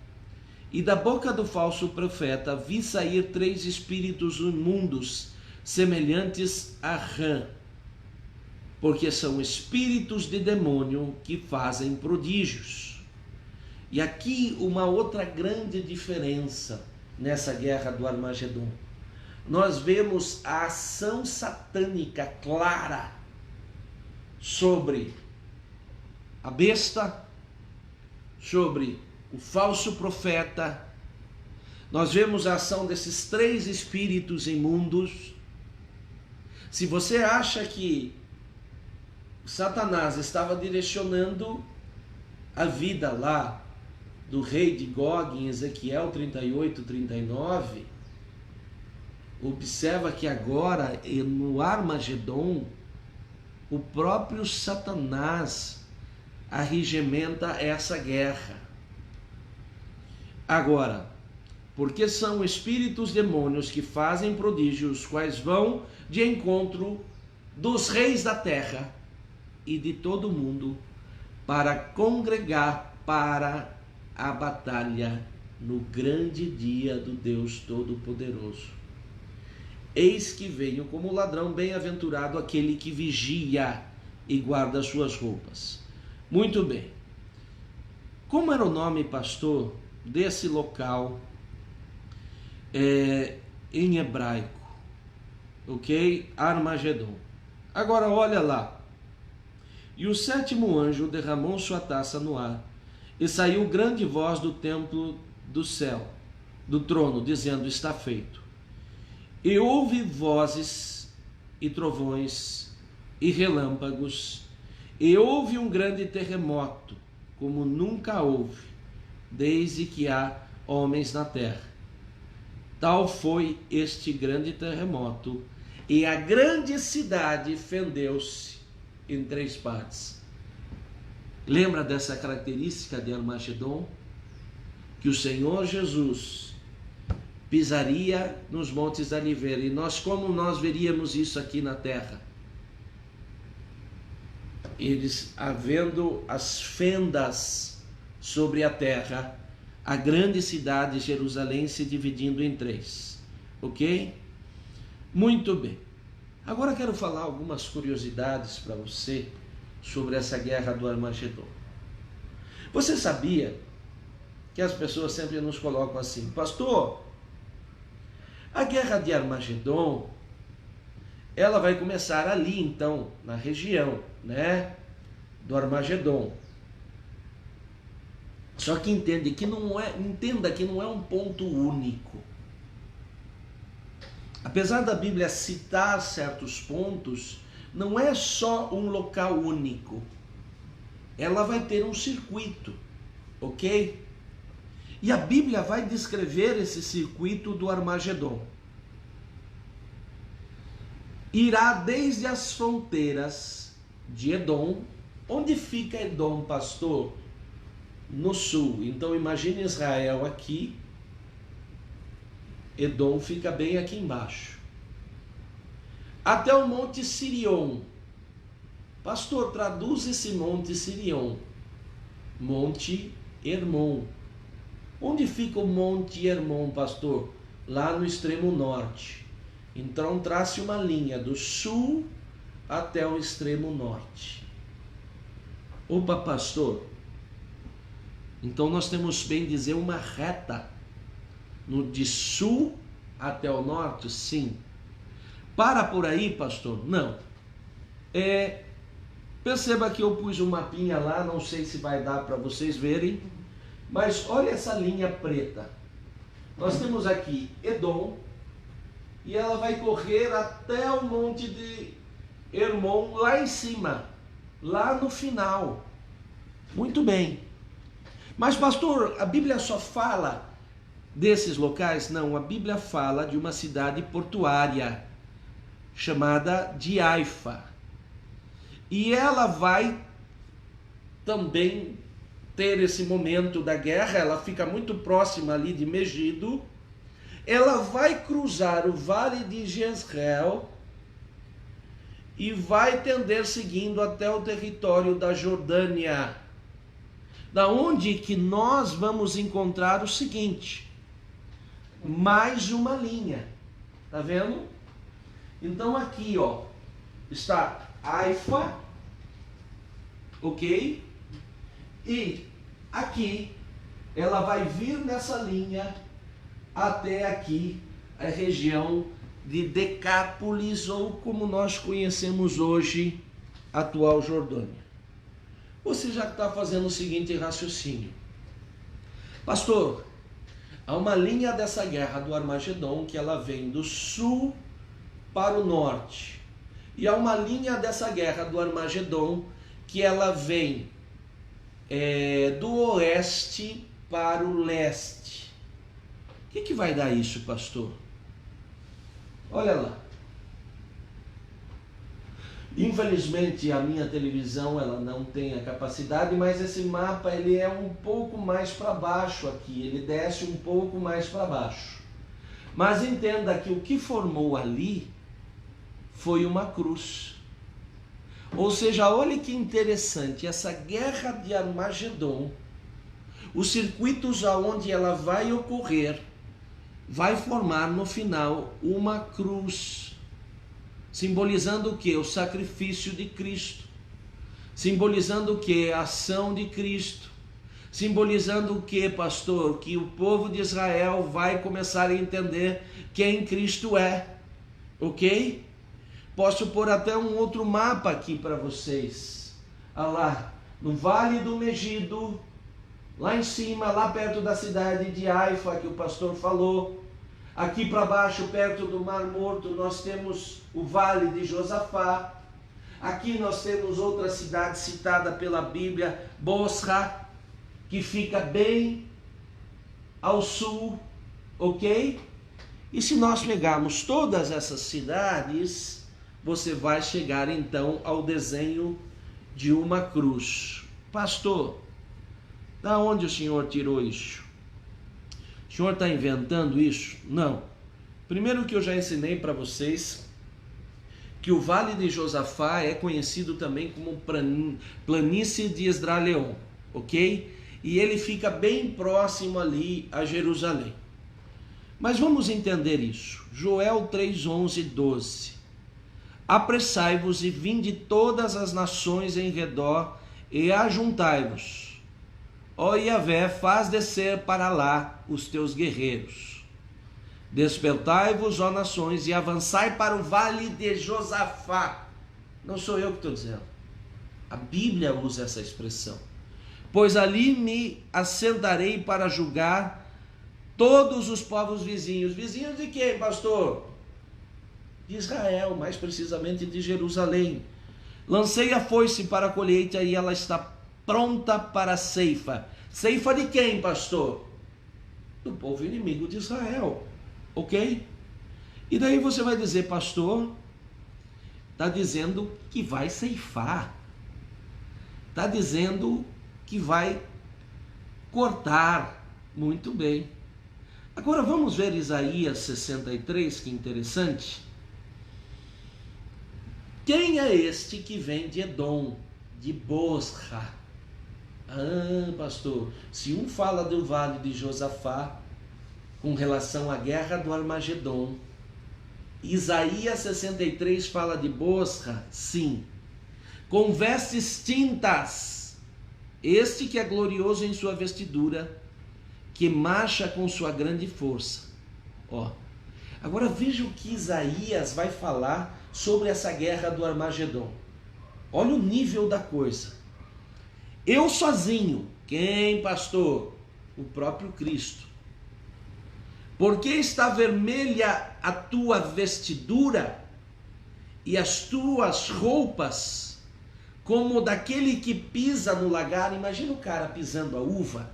e da boca do falso profeta, vi sair 3 espíritos imundos, semelhantes a rã, porque são espíritos de demônio que fazem prodígios. E aqui uma outra grande diferença nessa guerra do Armagedon. Nós vemos a ação satânica clara sobre a besta, sobre o falso profeta. Nós vemos a ação desses 3 espíritos imundos. Se você acha que Satanás estava direcionando a vida lá do rei de Gog em Ezequiel 38, 39, observa que agora no Armagedon o próprio Satanás arregimenta essa guerra. Agora, porque são espíritos demônios que fazem prodígios, quais vão de encontro dos reis da terra e de todo o mundo para congregar para a batalha no grande dia do Deus Todo-Poderoso. Eis que venho como ladrão, bem-aventurado aquele que vigia e guarda as suas roupas. Muito bem. Como era o nome, pastor, desse local em hebraico? Ok? Armagedon. Agora olha lá. E o 7º anjo derramou sua taça no ar, e saiu grande voz do templo do céu, do trono, dizendo: está feito. E houve vozes e trovões e relâmpagos, e houve um grande terremoto, como nunca houve, desde que há homens na terra. Tal foi este grande terremoto, e a grande cidade fendeu-se em 3 partes. Lembra dessa característica de Armagedon? Que o Senhor Jesus pisaria nos montes da Oliveira. E como nós veríamos isso aqui na terra? Eles, havendo as fendas sobre a terra, a grande cidade Jerusalém se dividindo em 3. Ok? Muito bem. Agora quero falar algumas curiosidades para você sobre essa guerra do Armagedon. Você sabia que as pessoas sempre nos colocam assim: pastor, a guerra de Armagedon, ela vai começar ali então, na região, né, do Armagedon. Só que entenda que não é um ponto único. Apesar da Bíblia citar certos pontos, não é só um local único. Ela vai ter um circuito, ok? E a Bíblia vai descrever esse circuito do Armagedon. Irá desde as fronteiras de Edom. Onde fica Edom, pastor? No sul. Então imagine Israel aqui. Edom fica bem aqui embaixo. Até o Monte Sirion. Pastor, traduz esse Monte Sirion. Monte Hermon. Onde fica o Monte Hermon, pastor? Lá no extremo norte. Então trace uma linha do sul até o extremo norte. Opa, pastor. Então nós temos, bem dizer, uma reta de sul até o norte? Sim. Para por aí, pastor? Não. Perceba que eu pus um mapinha lá, não sei se vai dar para vocês verem, mas olha essa linha preta. Nós temos aqui Edom, e ela vai correr até o monte de Hermon, lá em cima, lá no final. Muito bem. Mas pastor, a Bíblia só fala desses locais? Não, a Bíblia fala de uma cidade portuária chamada de Haifa. E ela vai também ter esse momento da guerra, ela fica muito próxima ali de Megido. Ela vai cruzar o vale de Jezreel e vai tender seguindo até o território da Jordânia. Da onde que nós vamos encontrar o seguinte, mais uma linha, tá vendo? Então aqui, ó, está Haifa, ok? E aqui ela vai vir nessa linha até aqui a região de Decápolis, ou como nós conhecemos hoje, atual Jordânia. Você já está fazendo o seguinte raciocínio. Pastor, há uma linha dessa guerra do Armagedon que ela vem do sul para o norte. E há uma linha dessa guerra do Armagedon que ela vem do oeste para o leste. O que vai dar isso, pastor? Olha lá. Infelizmente a minha televisão ela não tem a capacidade, mas esse mapa ele é um pouco mais para baixo aqui, ele desce um pouco mais para baixo. Mas entenda que o que formou ali foi uma cruz. Ou seja, olha que interessante, essa guerra de Armagedon, os circuitos aonde ela vai ocorrer, vai formar no final uma cruz, simbolizando o que? O sacrifício de Cristo, simbolizando o que? A ação de Cristo, simbolizando o que, pastor? Que o povo de Israel vai começar a entender quem Cristo é, ok? Posso pôr até um outro mapa aqui para vocês. Olha lá, no Vale do Megido, lá em cima, lá perto da cidade de Haifa, que o pastor falou. Aqui para baixo, perto do Mar Morto, nós temos o Vale de Josafá. Aqui nós temos outra cidade citada pela Bíblia, Bosra, que fica bem ao sul, ok? E se nós pegarmos todas essas cidades, você vai chegar então ao desenho de uma cruz. Pastor, da onde o senhor tirou isso? O senhor está inventando isso? Não. Primeiro que eu já ensinei para vocês que o Vale de Josafá é conhecido também como Planície de Esdraleon, ok? E ele fica bem próximo ali a Jerusalém. Mas vamos entender isso. Joel 3, 11 e 12. Apressai-vos e vinde todas as nações em redor e ajuntai-vos. Ó Yahvé, faz descer para lá os teus guerreiros. Despertai-vos, ó nações, e avançai para o vale de Josafá. Não sou eu que estou dizendo. A Bíblia usa essa expressão. pois ali me assentarei para julgar todos os povos vizinhos. Vizinhos de quem, pastor? De Israel, mais precisamente de Jerusalém. Lancei a foice para a colheita e ela está pronta para a ceifa. Ceifa de quem, pastor? Do povo inimigo de Israel, ok? E daí você vai dizer, pastor, está dizendo que vai ceifar, está dizendo que vai cortar. Muito bem. Agora vamos ver Isaías 63, que interessante. Quem é este que vem de Edom, de Bosra? Ah, pastor, se um fala do vale de Josafá com relação à guerra do Armagedon, Isaías 63 fala de Bosra, sim, com vestes tintas, este que é glorioso em sua vestidura, que marcha com sua grande força. Ó, agora veja o que Isaías vai falar sobre essa guerra do Armagedon. Olha o nível da coisa. Eu sozinho, quem, pastor? O próprio Cristo. Porque está vermelha a tua vestidura e as tuas roupas como daquele que pisa no lagar. Imagina o cara pisando a uva.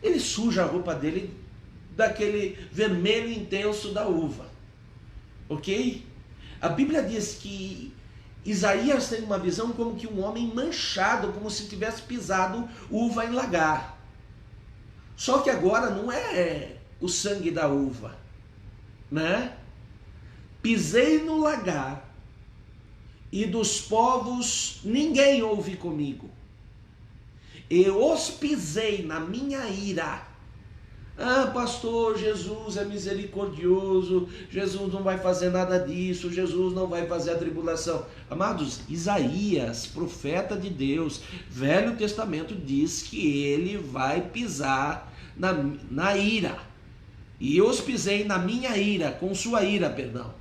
Ele suja a roupa dele daquele vermelho intenso da uva. Ok? A Bíblia diz que Isaías tem uma visão como que um homem manchado, como se tivesse pisado uva em lagar. Só que agora não é o sangue da uva, né? Pisei no lagar e dos povos ninguém ouve comigo. E os pisei na minha ira. Ah, pastor, Jesus é misericordioso, Jesus não vai fazer nada disso, Jesus não vai fazer a tribulação. Amados, Isaías, profeta de Deus, Velho Testamento, diz que ele vai pisar na ira. E os pisei na minha ira, com sua ira, perdão.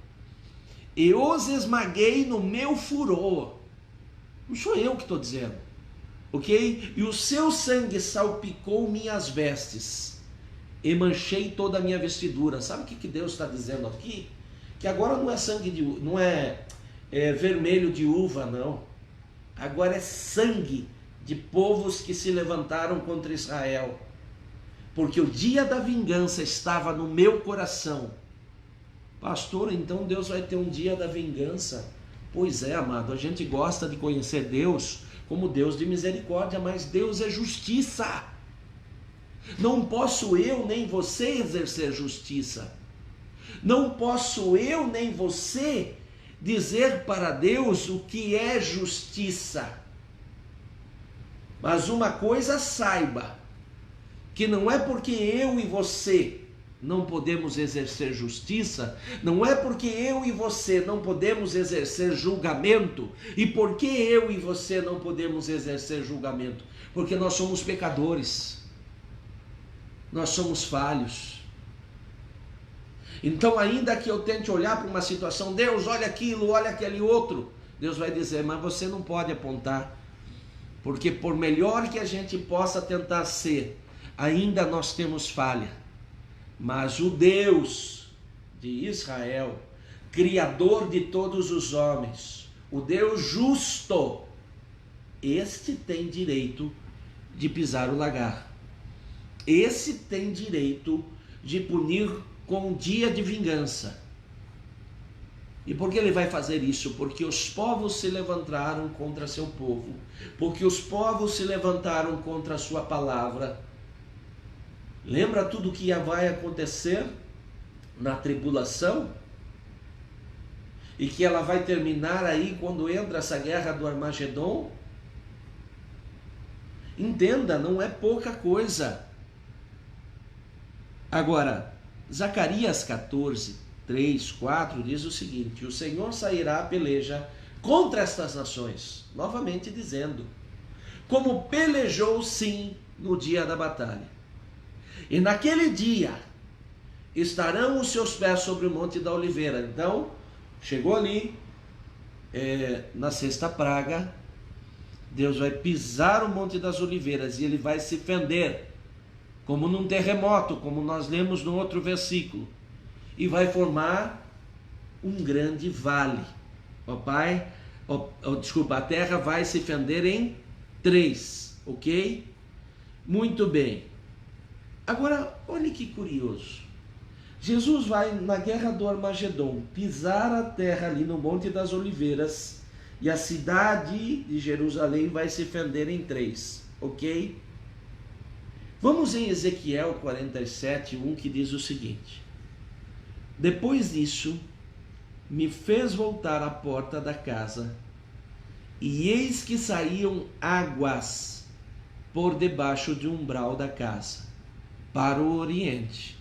E os esmaguei no meu furor. Não sou eu que estou dizendo, ok? E o seu sangue salpicou minhas vestes. E manchei toda a minha vestidura. Sabe o que Deus está dizendo aqui? Que agora não é sangue de uva, não é vermelho de uva, não. Agora é sangue de povos que se levantaram contra Israel. Porque o dia da vingança estava no meu coração. Pastor, então Deus vai ter um dia da vingança? Pois é, amado, a gente gosta de conhecer Deus como Deus de misericórdia, mas Deus é justiça. Não posso eu nem você exercer justiça. Não posso eu nem você dizer para Deus o que é justiça. Mas uma coisa saiba, que não é porque eu e você não podemos exercer justiça, não é porque eu e você não podemos exercer julgamento, e porque eu e você não podemos exercer julgamento? Porque nós somos pecadores. Nós somos falhos. Então, ainda que eu tente olhar para uma situação, Deus, olha aquilo, olha aquele outro, Deus vai dizer, mas você não pode apontar, porque por melhor que a gente possa tentar ser, ainda nós temos falha. Mas o Deus de Israel, Criador de todos os homens, o Deus justo, este tem direito de pisar o lagar. Esse tem direito de punir com um dia de vingança. E por que ele vai fazer isso? Porque os povos se levantaram contra seu povo, porque os povos se levantaram contra a sua palavra. Lembra tudo o que vai acontecer na tribulação? E que ela vai terminar aí quando entra essa guerra do Armagedon? Entenda, não é pouca coisa. Agora, Zacarias 14, 3, 4 diz o seguinte: o Senhor sairá à peleja contra estas nações, novamente dizendo, como pelejou sim no dia da batalha. E naquele dia estarão os seus pés sobre o monte da oliveira. Então, chegou ali, na sexta praga, Deus vai pisar o Monte das Oliveiras e ele vai se fender, como num terremoto, como nós lemos no outro versículo, e vai formar um grande vale. A terra vai se fender em 3, ok? Muito bem. Agora, olha que curioso. Jesus vai na guerra do Armagedon pisar a terra ali no Monte das Oliveiras e a cidade de Jerusalém vai se fender em 3, ok? Vamos em Ezequiel 47:1, que diz o seguinte: depois disso, me fez voltar à porta da casa, e eis que saíam águas por debaixo do umbral da casa, para o oriente,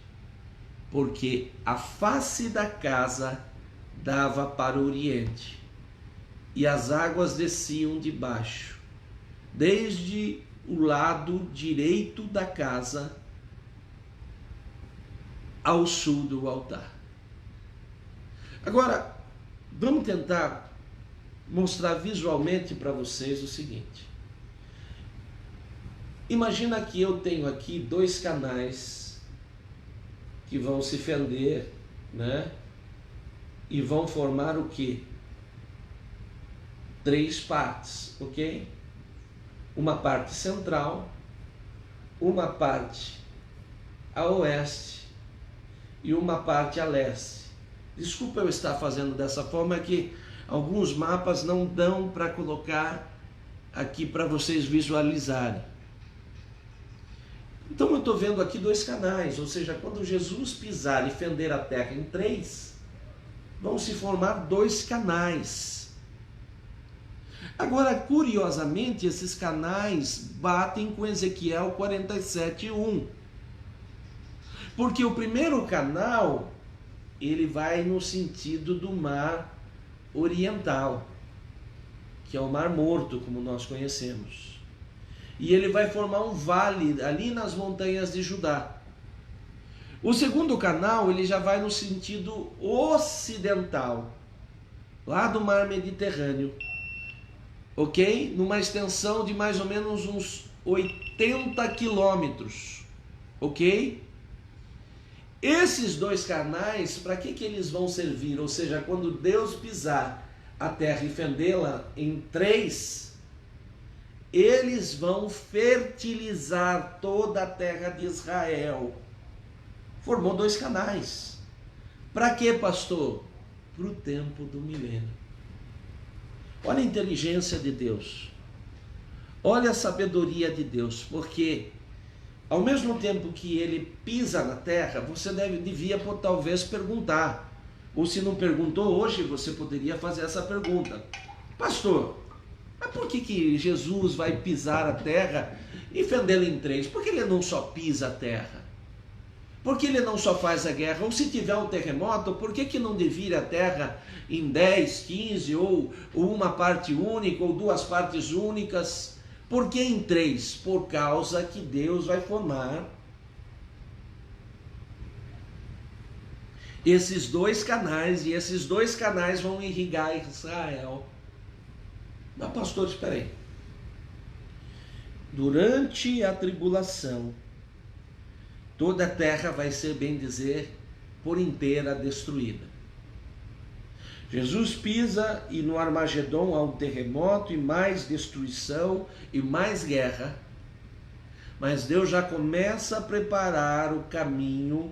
porque a face da casa dava para o oriente, e as águas desciam de baixo, desde o lado direito da casa ao sul do altar. Agora, vamos tentar mostrar visualmente para vocês o seguinte. Imagina que eu tenho aqui 2 canais que vão se fender, né? E vão formar o quê? 3 partes, ok? Uma parte central, uma parte a oeste e uma parte a leste. Desculpa eu estar fazendo dessa forma, é que alguns mapas não dão para colocar aqui para vocês visualizarem. Então eu estou vendo aqui 2 canais, ou seja, quando Jesus pisar e fender a terra em 3, vão se formar 2 canais. Agora, curiosamente, esses canais batem com Ezequiel 47:1. Porque o primeiro canal, ele vai no sentido do mar oriental, que é o Mar Morto, como nós conhecemos. E ele vai formar um vale ali nas montanhas de Judá. O segundo canal, ele já vai no sentido ocidental, lá do Mar Mediterrâneo, ok? Numa extensão de mais ou menos uns 80 quilômetros, ok? Esses 2 canais, para que eles vão servir? Ou seja, quando Deus pisar a terra e fendê-la em 3, eles vão fertilizar toda a terra de Israel. Formou 2 canais. Para quê, pastor? Para o tempo do milênio. Olha a inteligência de Deus. Olha a sabedoria de Deus, porque ao mesmo tempo que ele pisa na terra, você devia talvez perguntar, ou se não perguntou hoje, você poderia fazer essa pergunta: pastor, mas por que Jesus vai pisar a terra e fendê-la em 3? Por que ele não só pisa a terra? Por que ele não só faz a guerra? Ou se tiver um terremoto, por que não divide a terra em 10, 15, ou uma parte única, ou 2 partes únicas? Por que em 3? Por causa que Deus vai formar esses 2 canais, e esses 2 canais vão irrigar Israel. Mas pastor, espera aí. Durante a tribulação, toda a terra vai ser, bem dizer, por inteira destruída. Jesus pisa e no Armagedon há um terremoto e mais destruição e mais guerra. Mas Deus já começa a preparar o caminho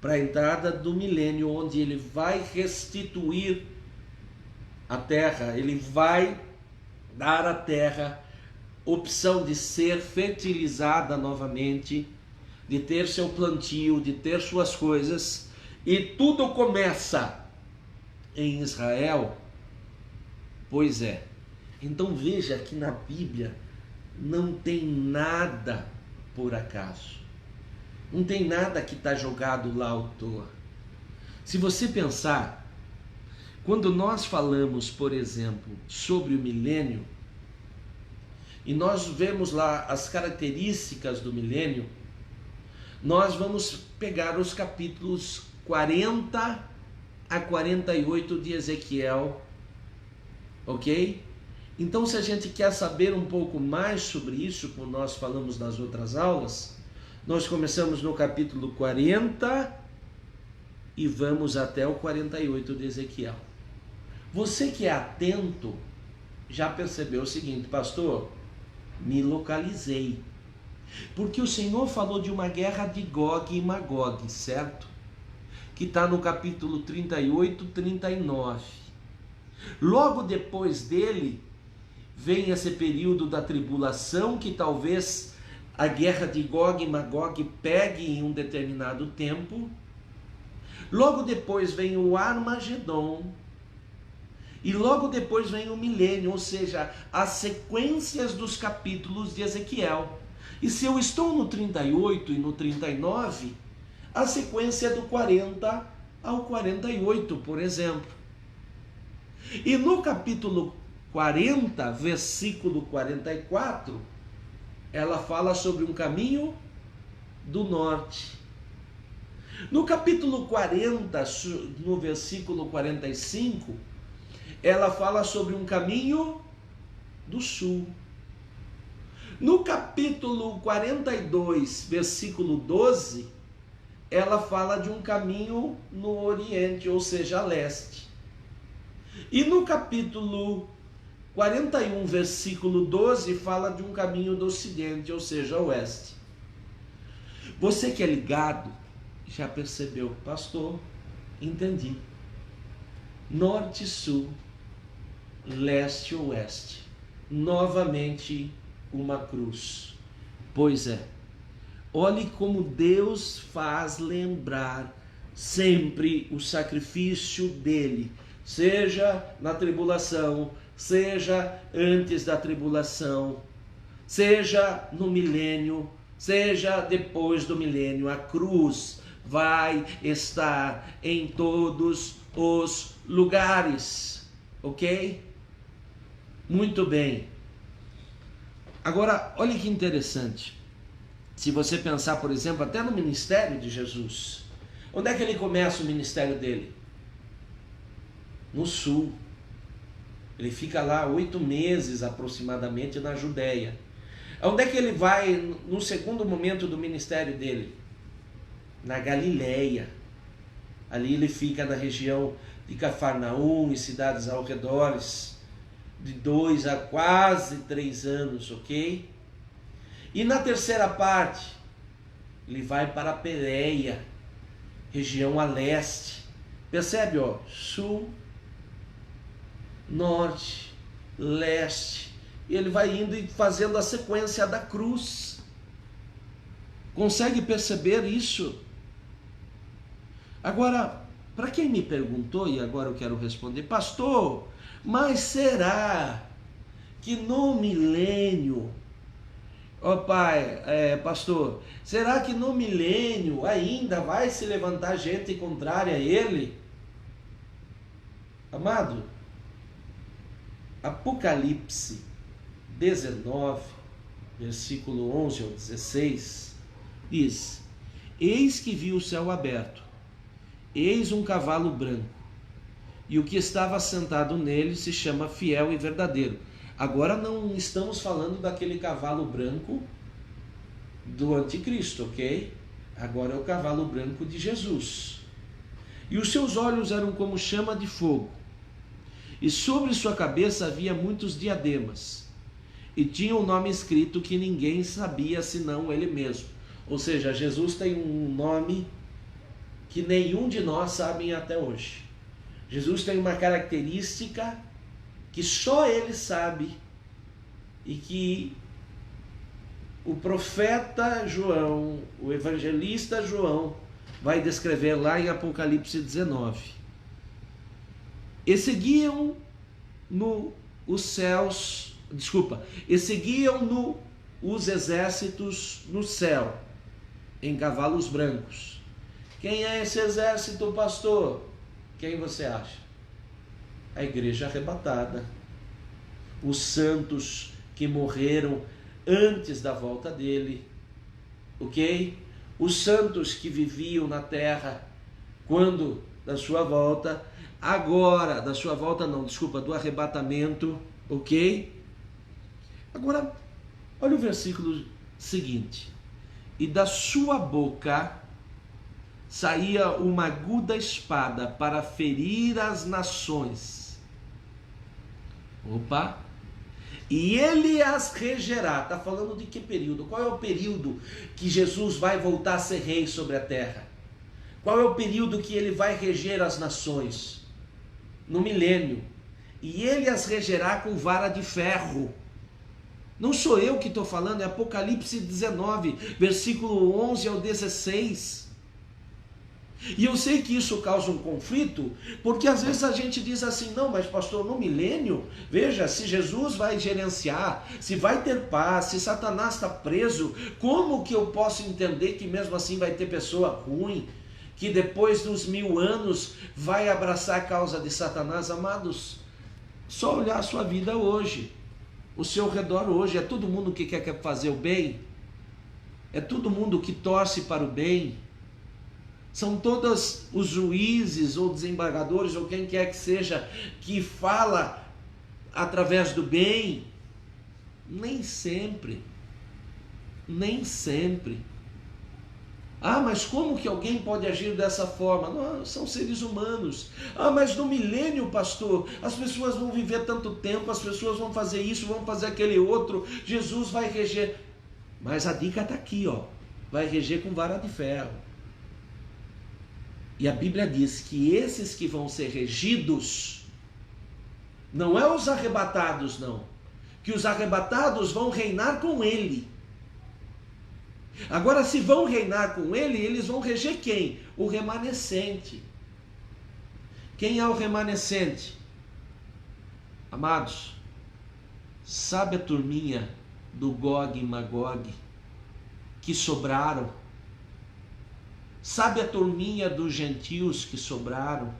para a entrada do milênio, onde ele vai restituir a terra. Ele vai dar à terra opção de ser fertilizada novamente, de ter seu plantio, de ter suas coisas, e tudo começa em Israel. Pois é. Então veja que na Bíblia não tem nada por acaso. Não tem nada que está jogado lá à toa. Se você pensar, quando nós falamos, por exemplo, sobre o milênio, e nós vemos lá as características do milênio, nós vamos pegar os capítulos 40 a 48 de Ezequiel, ok? Então, se a gente quer saber um pouco mais sobre isso, como nós falamos nas outras aulas, nós começamos no capítulo 40 e vamos até o 48 de Ezequiel. Você que é atento já percebeu o seguinte: pastor, me localizei. Porque o Senhor falou de uma guerra de Gog e Magog, certo? Que está no capítulo 38, 39. Logo depois dele, vem esse período da tribulação, que talvez a guerra de Gog e Magog pegue em um determinado tempo. Logo depois vem o Armagedon. E logo depois vem o milênio, ou seja, as sequências dos capítulos de Ezequiel. E se eu estou no 38 e no 39, a sequência é do 40 ao 48, por exemplo. E no capítulo 40, versículo 44, ela fala sobre um caminho do norte. No capítulo 40, no versículo 45, ela fala sobre um caminho do sul. No capítulo 42, versículo 12, ela fala de um caminho no oriente, ou seja, a leste. E no capítulo 41, versículo 12, fala de um caminho do ocidente, ou seja, oeste. Você que é ligado, já percebeu, pastor, entendi. Norte e sul, leste e oeste. Novamente uma cruz. Pois é, olhe como Deus faz lembrar sempre o sacrifício dele, seja na tribulação, seja antes da tribulação, seja no milênio, seja depois do milênio. A cruz vai estar em todos os lugares, ok? Muito bem. Agora, olha que interessante. Se você pensar, por exemplo, até no ministério de Jesus, onde é que ele começa o ministério dele? No sul. Ele fica lá 8 meses aproximadamente na Judéia. Onde é que ele vai no segundo momento do ministério dele? Na Galileia. Ali ele fica na região de Cafarnaum e cidades ao redor, de 2 a quase 3 anos, ok? E na terceira parte, ele vai para a Pérea, região a leste. Percebe, ó? Sul, norte, leste. E ele vai indo e fazendo a sequência da cruz. Consegue perceber isso? Agora, para quem me perguntou, e agora eu quero responder, pastor, mas será que no milênio, pastor, será que no milênio ainda vai se levantar gente contrária a ele? Amado, Apocalipse 19, versículo 11 ao 16, diz: eis que vi o céu aberto, eis um cavalo branco, e o que estava sentado nele se chama Fiel e Verdadeiro. Agora não estamos falando daquele cavalo branco do anticristo, ok? Agora é o cavalo branco de Jesus. E os seus olhos eram como chama de fogo, e sobre sua cabeça havia muitos diademas, e tinha um nome escrito que ninguém sabia senão ele mesmo. Ou seja, Jesus tem um nome que nenhum de nós sabe até hoje. Jesus tem uma característica que só ele sabe, e que o profeta João, o evangelista João, vai descrever lá em Apocalipse 19. E seguiam os exércitos no céu, em cavalos brancos. Quem é esse exército, pastor? Quem você acha? A igreja arrebatada. Os santos que morreram antes da volta dele, ok? Os santos que viviam na terra quando da sua volta, agora, da sua volta não, desculpa, do arrebatamento, Ok? Agora, olha o versículo seguinte. E da sua boca saía uma aguda espada para ferir as nações. Opa! E ele as regerá. Está falando de que período? Qual é o período que Jesus vai voltar a ser rei sobre a terra? Qual é o período que ele vai reger as nações? No milênio. E ele as regerá com vara de ferro. Não sou eu que estou falando, é Apocalipse 19, versículo 11 ao 16. E eu sei que isso causa um conflito, porque às vezes a gente diz assim, não, mas pastor, no milênio, veja, se Jesus vai gerenciar, se vai ter paz, se Satanás está preso, como que eu posso entender que mesmo assim vai ter pessoa ruim, que depois dos 1000 anos vai abraçar a causa de Satanás? Amados, só olhar a sua vida hoje, o seu redor hoje, é todo mundo que quer fazer o bem? É todo mundo que torce para o bem? São todos os juízes ou desembargadores ou quem quer que seja que fala através do bem? Nem sempre. Nem sempre. Ah, mas como que alguém pode agir dessa forma? Não, são seres humanos. Ah, mas no milênio, pastor, as pessoas vão viver tanto tempo, as pessoas vão fazer isso, vão fazer aquele outro, Jesus vai reger. Mas a dica está aqui, ó. Vai reger com vara de ferro. E a Bíblia diz que esses que vão ser regidos, não é os arrebatados, não. Que os arrebatados vão reinar com ele. Agora, se vão reinar com ele, eles vão reger quem? O remanescente. Quem é o remanescente? Amados, sabe a turminha do Gog e Magog que sobraram? Sabe a turminha dos gentios que sobraram?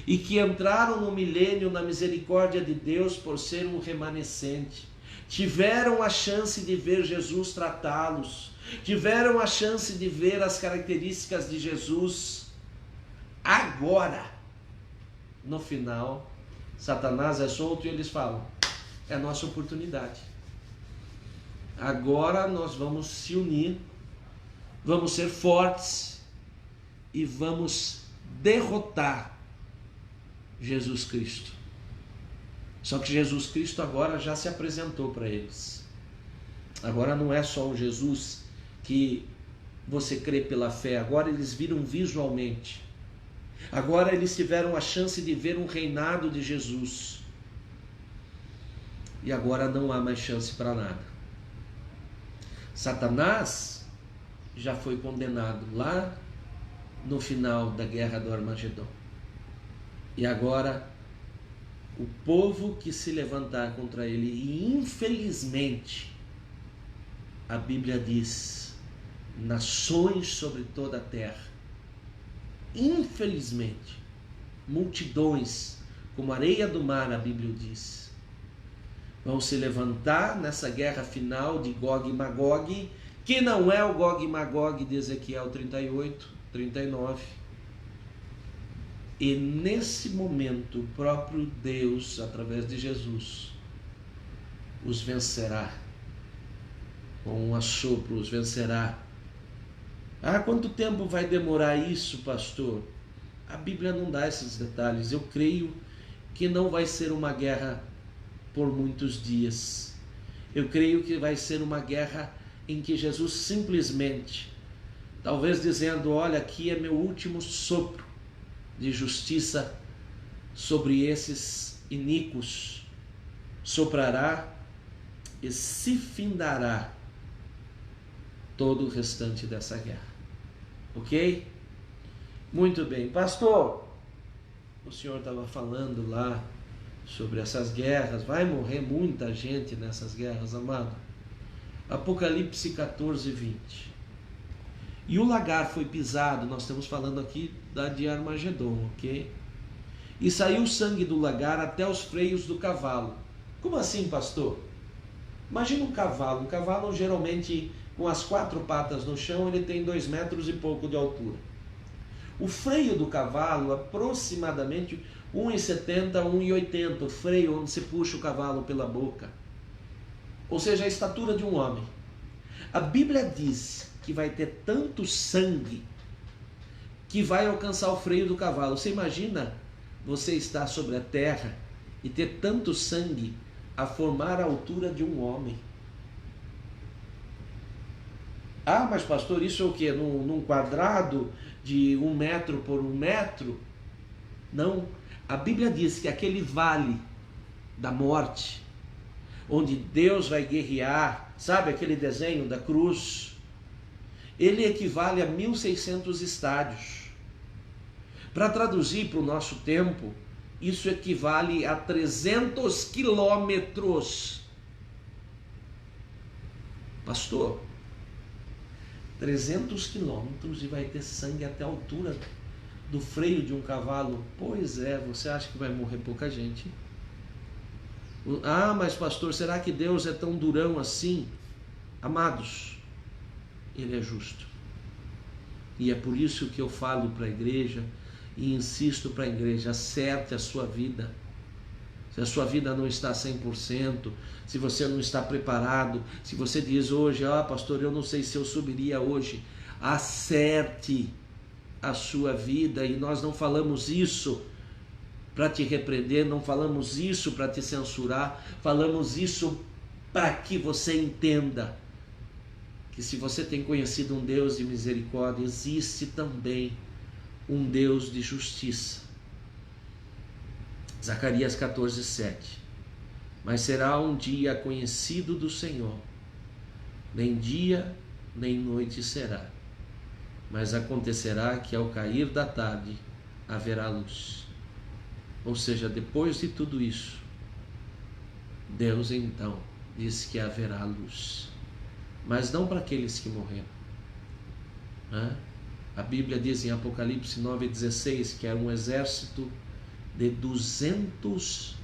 E que entraram no milênio na misericórdia de Deus por ser um remanescente. Tiveram a chance de ver Jesus tratá-los. Tiveram a chance de ver as características de Jesus. Agora, no final, Satanás é solto e eles falam, é a nossa oportunidade. Agora nós vamos se unir, vamos ser fortes e vamos derrotar Jesus Cristo. Só que Jesus Cristo agora já se apresentou para eles. Agora não é só o Jesus que você crê pela fé, agora eles viram visualmente. Agora eles tiveram a chance de ver um reinado de Jesus. E agora não há mais chance para nada. Satanás já foi condenado lá no final da guerra do Armagedon. E agora o povo que se levantar contra ele, e infelizmente a Bíblia diz, nações sobre toda a terra, infelizmente, multidões como areia do mar, a Bíblia diz, vão se levantar nessa guerra final de Gog e Magog, que não é o Gog e Magog de Ezequiel 38, 39. E nesse momento, o próprio Deus, através de Jesus, os vencerá. Com um assopro, os vencerá. Ah, quanto tempo vai demorar isso, pastor? A Bíblia não dá esses detalhes. Eu creio que não vai ser uma guerra por muitos dias. Eu creio que vai ser uma guerra em que Jesus simplesmente, talvez dizendo, olha, aqui é meu último sopro de justiça sobre esses iníquos, soprará e se findará todo o restante dessa guerra. Ok? Muito bem. Pastor, o senhor estava falando lá sobre essas guerras, vai morrer muita gente nessas guerras, amado. Apocalipse 14, 20. E o lagar foi pisado, nós estamos falando aqui da de Armagedon, ok? E saiu o sangue do lagar até os freios do cavalo. Como assim, pastor? Imagina um cavalo geralmente com as 4 patas no chão, ele tem 2 metros e pouco de altura. O freio do cavalo, aproximadamente 1,70 a 1,80, o freio onde se puxa o cavalo pela boca. Ou seja, a estatura de um homem. A Bíblia diz que vai ter tanto sangue que vai alcançar o freio do cavalo. Você imagina você estar sobre a terra e ter tanto sangue a formar a altura de um homem? Ah, mas pastor, isso é o quê? Num quadrado de 1 metro por 1 metro? Não. A Bíblia diz que aquele vale da morte, onde Deus vai guerrear, sabe aquele desenho da cruz? Ele equivale a 1.600 estádios. Para traduzir para o nosso tempo, isso equivale a 300 quilômetros. Pastor, 300 quilômetros e vai ter sangue até a altura do freio de um cavalo? Pois é, você acha que vai morrer pouca gente? Ah, mas pastor, será que Deus é tão durão assim? Amados, Ele é justo. E é por isso que eu falo para a igreja e insisto para a igreja: acerte a sua vida. Se a sua vida não está 100%, se você não está preparado, se você diz hoje, pastor, eu não sei se eu subiria hoje, acerte a sua vida. E nós não falamos isso para te repreender, não falamos isso para te censurar, falamos isso para que você entenda que se você tem conhecido um Deus de misericórdia, existe também um Deus de justiça. Zacarias 14:7. Mas será um dia conhecido do Senhor, nem dia nem noite será, mas acontecerá que ao cair da tarde haverá luz. Ou seja, depois de tudo isso, Deus então diz que haverá luz, mas não para aqueles que morreram. A Bíblia diz em Apocalipse 9:16 que era um exército de 200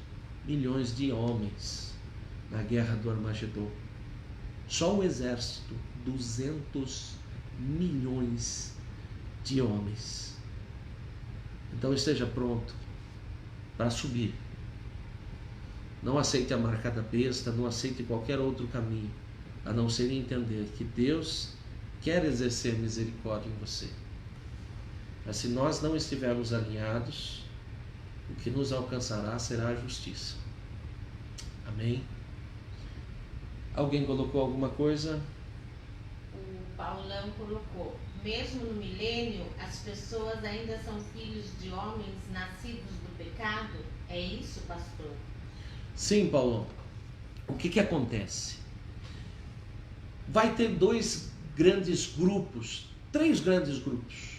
milhões de homens na guerra do Armagedon. Só o exército, 200 milhões de homens. Então esteja pronto para subir. Não aceite a marca da besta, não aceite qualquer outro caminho, a não ser entender que Deus quer exercer misericórdia em você. Mas se nós não estivermos alinhados, o que nos alcançará será a justiça. Amém? Alguém colocou alguma coisa? O Paulão colocou: mesmo no milênio, as pessoas ainda são filhos de homens nascidos do pecado? É isso, pastor? Sim, Paulão. O que acontece? Vai ter três grandes grupos.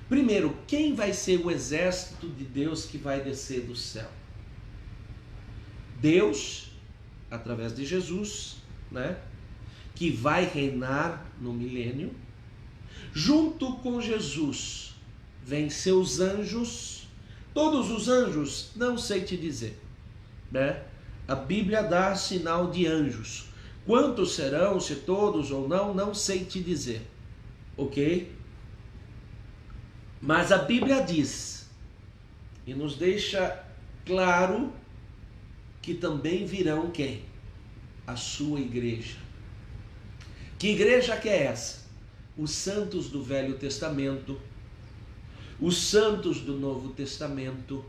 Primeiro, quem vai ser o exército de Deus que vai descer do céu? Deus, através de Jesus, que vai reinar no milênio. Junto com Jesus, vem seus anjos. Todos os anjos, não sei te dizer, A Bíblia dá sinal de anjos. Quantos serão, se todos ou não, não sei te dizer. Ok? Mas a Bíblia diz, e nos deixa claro, que também virão quem? A sua igreja. Que igreja que é essa? Os santos do Velho Testamento, os santos do Novo Testamento,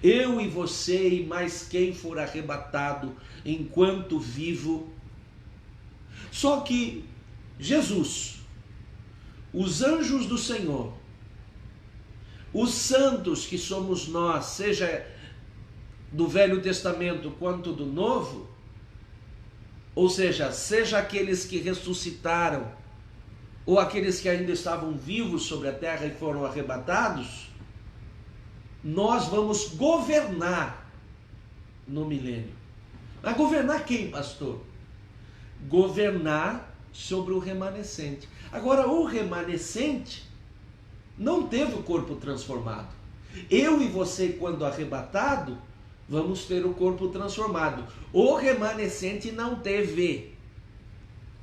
eu e você e mais quem for arrebatado enquanto vivo. Só que Jesus, os anjos do Senhor, os santos que somos nós, seja do Velho Testamento quanto do Novo, ou seja aqueles que ressuscitaram, ou aqueles que ainda estavam vivos sobre a terra e foram arrebatados, nós vamos governar no milênio. Mas governar quem, pastor? Governar sobre o remanescente. Agora, o remanescente não teve o corpo transformado. Eu e você, quando arrebatado, vamos ter o corpo transformado. O remanescente não teve.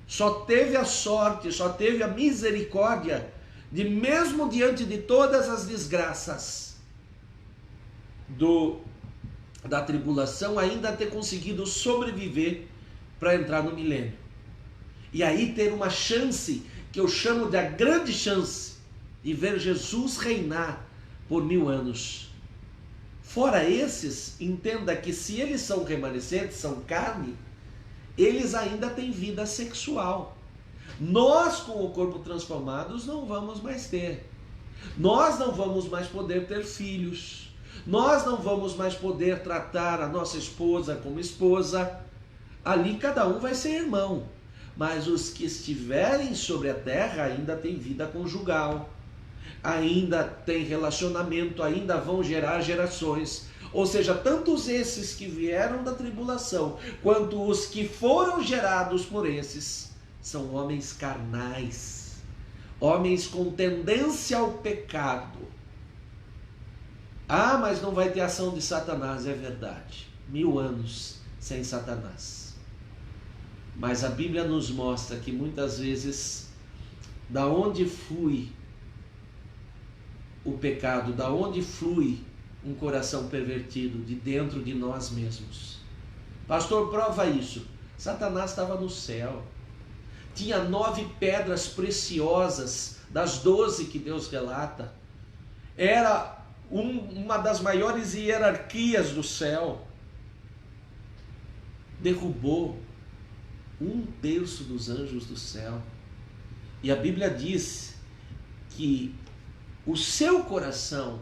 Só teve a sorte, só teve a misericórdia de mesmo diante de todas as desgraças da tribulação, ainda ter conseguido sobreviver para entrar no milênio. E aí ter uma chance, que eu chamo de a grande chance, de ver Jesus reinar por 1000 anos. Fora esses, entenda que se eles são remanescentes, são carne, eles ainda têm vida sexual. Nós, com o corpo transformados, não vamos mais ter. Nós não vamos mais poder ter filhos. Nós não vamos mais poder tratar a nossa esposa como esposa. Ali cada um vai ser irmão. Mas os que estiverem sobre a terra ainda têm vida conjugal, ainda têm relacionamento, ainda vão gerar gerações. Ou seja, tantos esses que vieram da tribulação, quanto os que foram gerados por esses, são homens carnais, homens com tendência ao pecado. Ah, mas não vai ter ação de Satanás, é verdade. 1000 anos sem Satanás. Mas a Bíblia nos mostra que muitas vezes, da onde flui o pecado, da onde flui um coração pervertido? De dentro de nós mesmos. Pastor, prova isso. Satanás estava no céu. Tinha 9 pedras preciosas, das 12 que Deus relata. Era uma das maiores hierarquias do céu. Derrubou 1/3 dos anjos do céu. E a Bíblia diz que o seu coração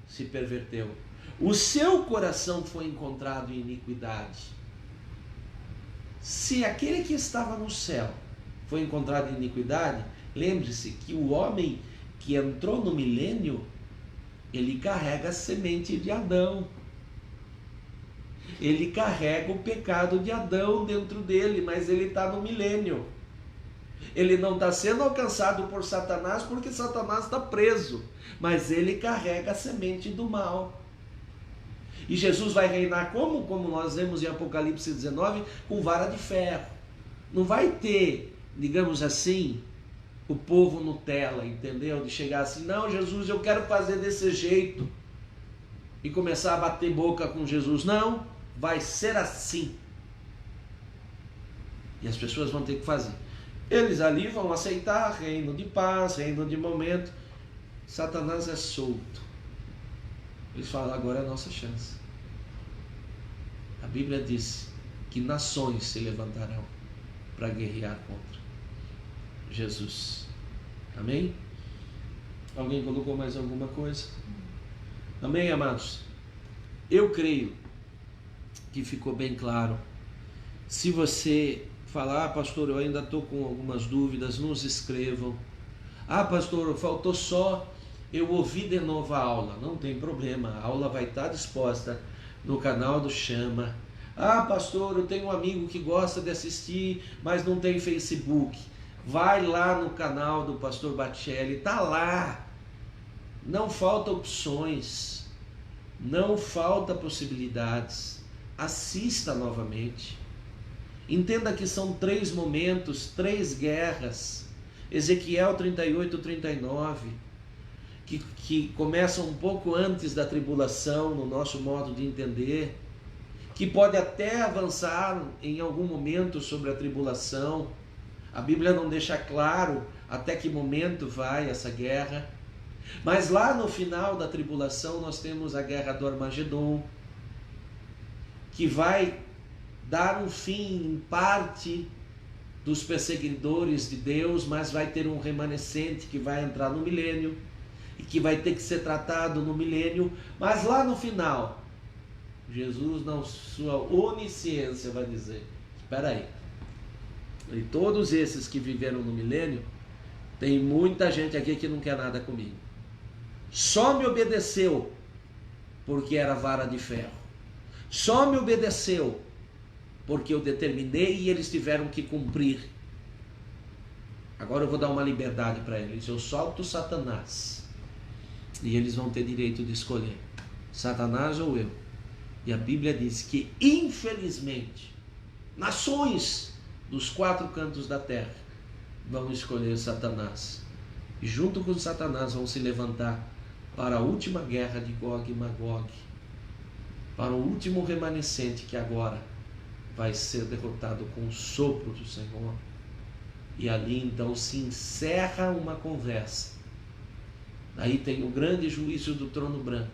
se perverteu. O seu coração foi encontrado em iniquidade. Se aquele que estava no céu foi encontrado em iniquidade, lembre-se que o homem que entrou no milênio, ele carrega a semente de Adão. Ele carrega o pecado de Adão dentro dele, mas ele está no milênio. Ele não está sendo alcançado por Satanás, porque Satanás está preso, mas ele carrega a semente do mal. E Jesus vai reinar como nós vemos em Apocalipse 19, com vara de ferro. Não vai ter, digamos assim, o povo Nutella, entendeu? De chegar assim, não, Jesus, eu quero fazer desse jeito, e começar a bater boca com Jesus. Não, vai ser assim. E as pessoas vão ter que fazer. Eles ali vão aceitar reino de paz, reino de momento. Satanás é solto. Eles falam, agora é a nossa chance. A Bíblia diz que nações se levantarão para guerrear contra Jesus. Amém? Alguém colocou mais alguma coisa? Amém, amados? Eu creio que ficou bem claro. Se você falar, pastor, eu ainda estou com algumas dúvidas, nos escrevam. Ah, pastor, faltou só eu ouvir de novo a aula. Não tem problema, a aula vai estar disposta no canal do Chama. Ah, pastor, eu tenho um amigo que gosta de assistir, mas não tem Facebook. Vai lá no canal do pastor Batielli, está lá. Não falta opções, não falta possibilidades. Assista novamente. Entenda que são 3 momentos, 3 guerras. Ezequiel 38, 39, que começam um pouco antes da tribulação, no nosso modo de entender, que pode até avançar em algum momento sobre a tribulação. A Bíblia não deixa claro até que momento vai essa guerra. Mas lá no final da tribulação nós temos a guerra do Armagedon, que vai dar um fim em parte dos perseguidores de Deus, mas vai ter um remanescente que vai entrar no milênio e que vai ter que ser tratado no milênio. Mas lá no final, Jesus, na sua onisciência, vai dizer, espera aí, e todos esses que viveram no milênio, tem muita gente aqui que não quer nada comigo. Só me obedeceu porque era vara de ferro. Só me obedeceu porque eu determinei e eles tiveram que cumprir. Agora eu vou dar uma liberdade para eles. Eu solto Satanás e eles vão ter direito de escolher, Satanás ou eu. E a Bíblia diz que, infelizmente, nações dos 4 cantos da terra vão escolher Satanás e junto com Satanás vão se levantar para a última guerra de Gog e Magog, para o último remanescente que agora vai ser derrotado com o sopro do Senhor. E ali então se encerra uma conversa. Daí tem o grande juízo do trono branco.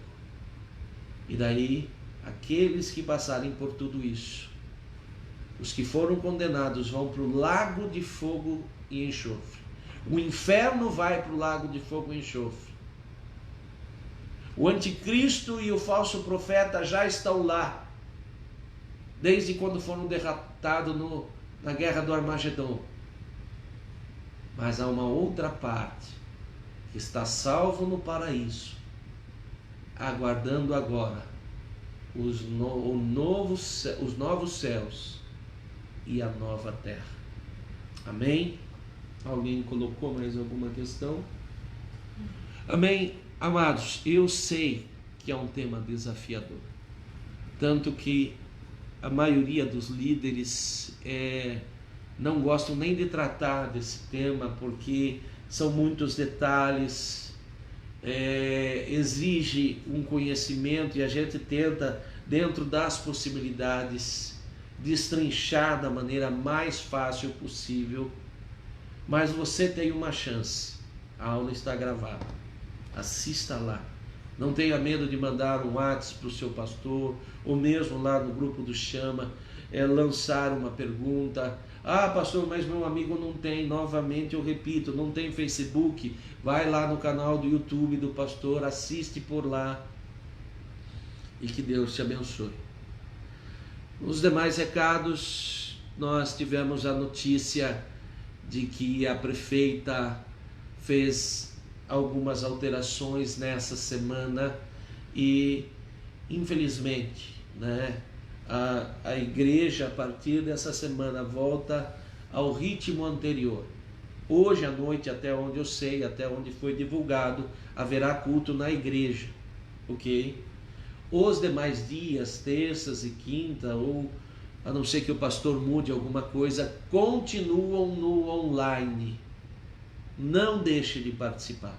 E daí aqueles que passarem por tudo isso, os que foram condenados, vão para o lago de fogo e enxofre. O inferno vai para o lago de fogo e enxofre. O anticristo e o falso profeta já estão lá, desde quando foram derrotados na guerra do Armagedon. Mas há uma outra parte que está salvo no paraíso, aguardando agora os novos céus e a nova terra. Amém? Alguém colocou mais alguma questão? Amém? Amados, eu sei que é um tema desafiador, tanto que a maioria dos líderes não gostam nem de tratar desse tema, porque são muitos detalhes, exige um conhecimento, e a gente tenta, dentro das possibilidades, destrinchar da maneira mais fácil possível. Mas você tem uma chance, a aula está gravada, assista lá. Não tenha medo de mandar um WhatsApp para o seu pastor, ou mesmo lá no grupo do Chama, lançar uma pergunta. Ah, pastor, mas meu amigo não tem. Novamente eu repito, não tem Facebook. Vai lá no canal do YouTube do pastor, assiste por lá, e que Deus te abençoe. Nos demais recados, nós tivemos a notícia de que a prefeita fez algumas alterações nessa semana e, infelizmente, a igreja, a partir dessa semana, volta ao ritmo anterior. Hoje à noite, até onde eu sei, até onde foi divulgado, haverá culto na igreja, ok? Os demais dias, terças e quinta, ou a não ser que o pastor mude alguma coisa, continuam no online. Não deixe de participar.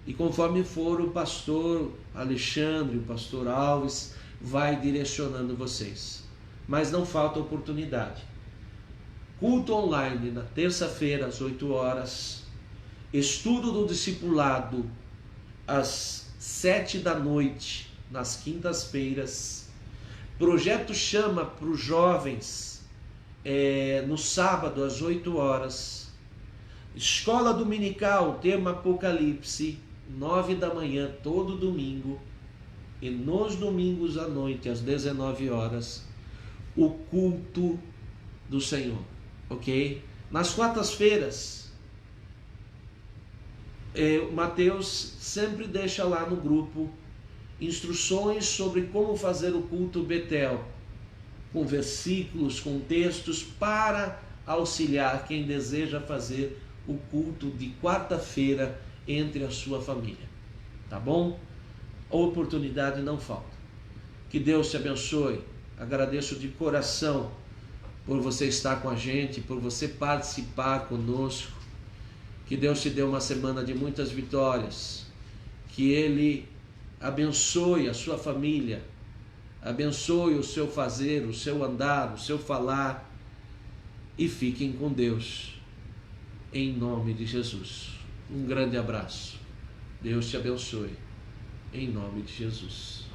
E conforme for, o pastor Alexandre, o pastor Alves, vai direcionando vocês. Mas não falta oportunidade. Culto online na terça-feira às 8 horas. Estudo do discipulado às 7 da noite, nas quintas-feiras. Projeto Chama para os jovens no sábado às 8 horas. Escola dominical, tema Apocalipse, 9 da manhã, todo domingo. E nos domingos à noite, às 19 horas, o culto do Senhor, ok? Nas quartas-feiras, Mateus sempre deixa lá no grupo instruções sobre como fazer o culto Betel, com versículos, com textos, para auxiliar quem deseja fazer o culto de quarta-feira entre a sua família, tá bom? A oportunidade não falta. Que Deus te abençoe. Agradeço de coração por você estar com a gente, por você participar conosco. Que Deus te dê uma semana de muitas vitórias. Que Ele abençoe a sua família, abençoe o seu fazer, o seu andar, o seu falar, e fiquem com Deus, em nome de Jesus. Um grande abraço. Deus te abençoe, em nome de Jesus.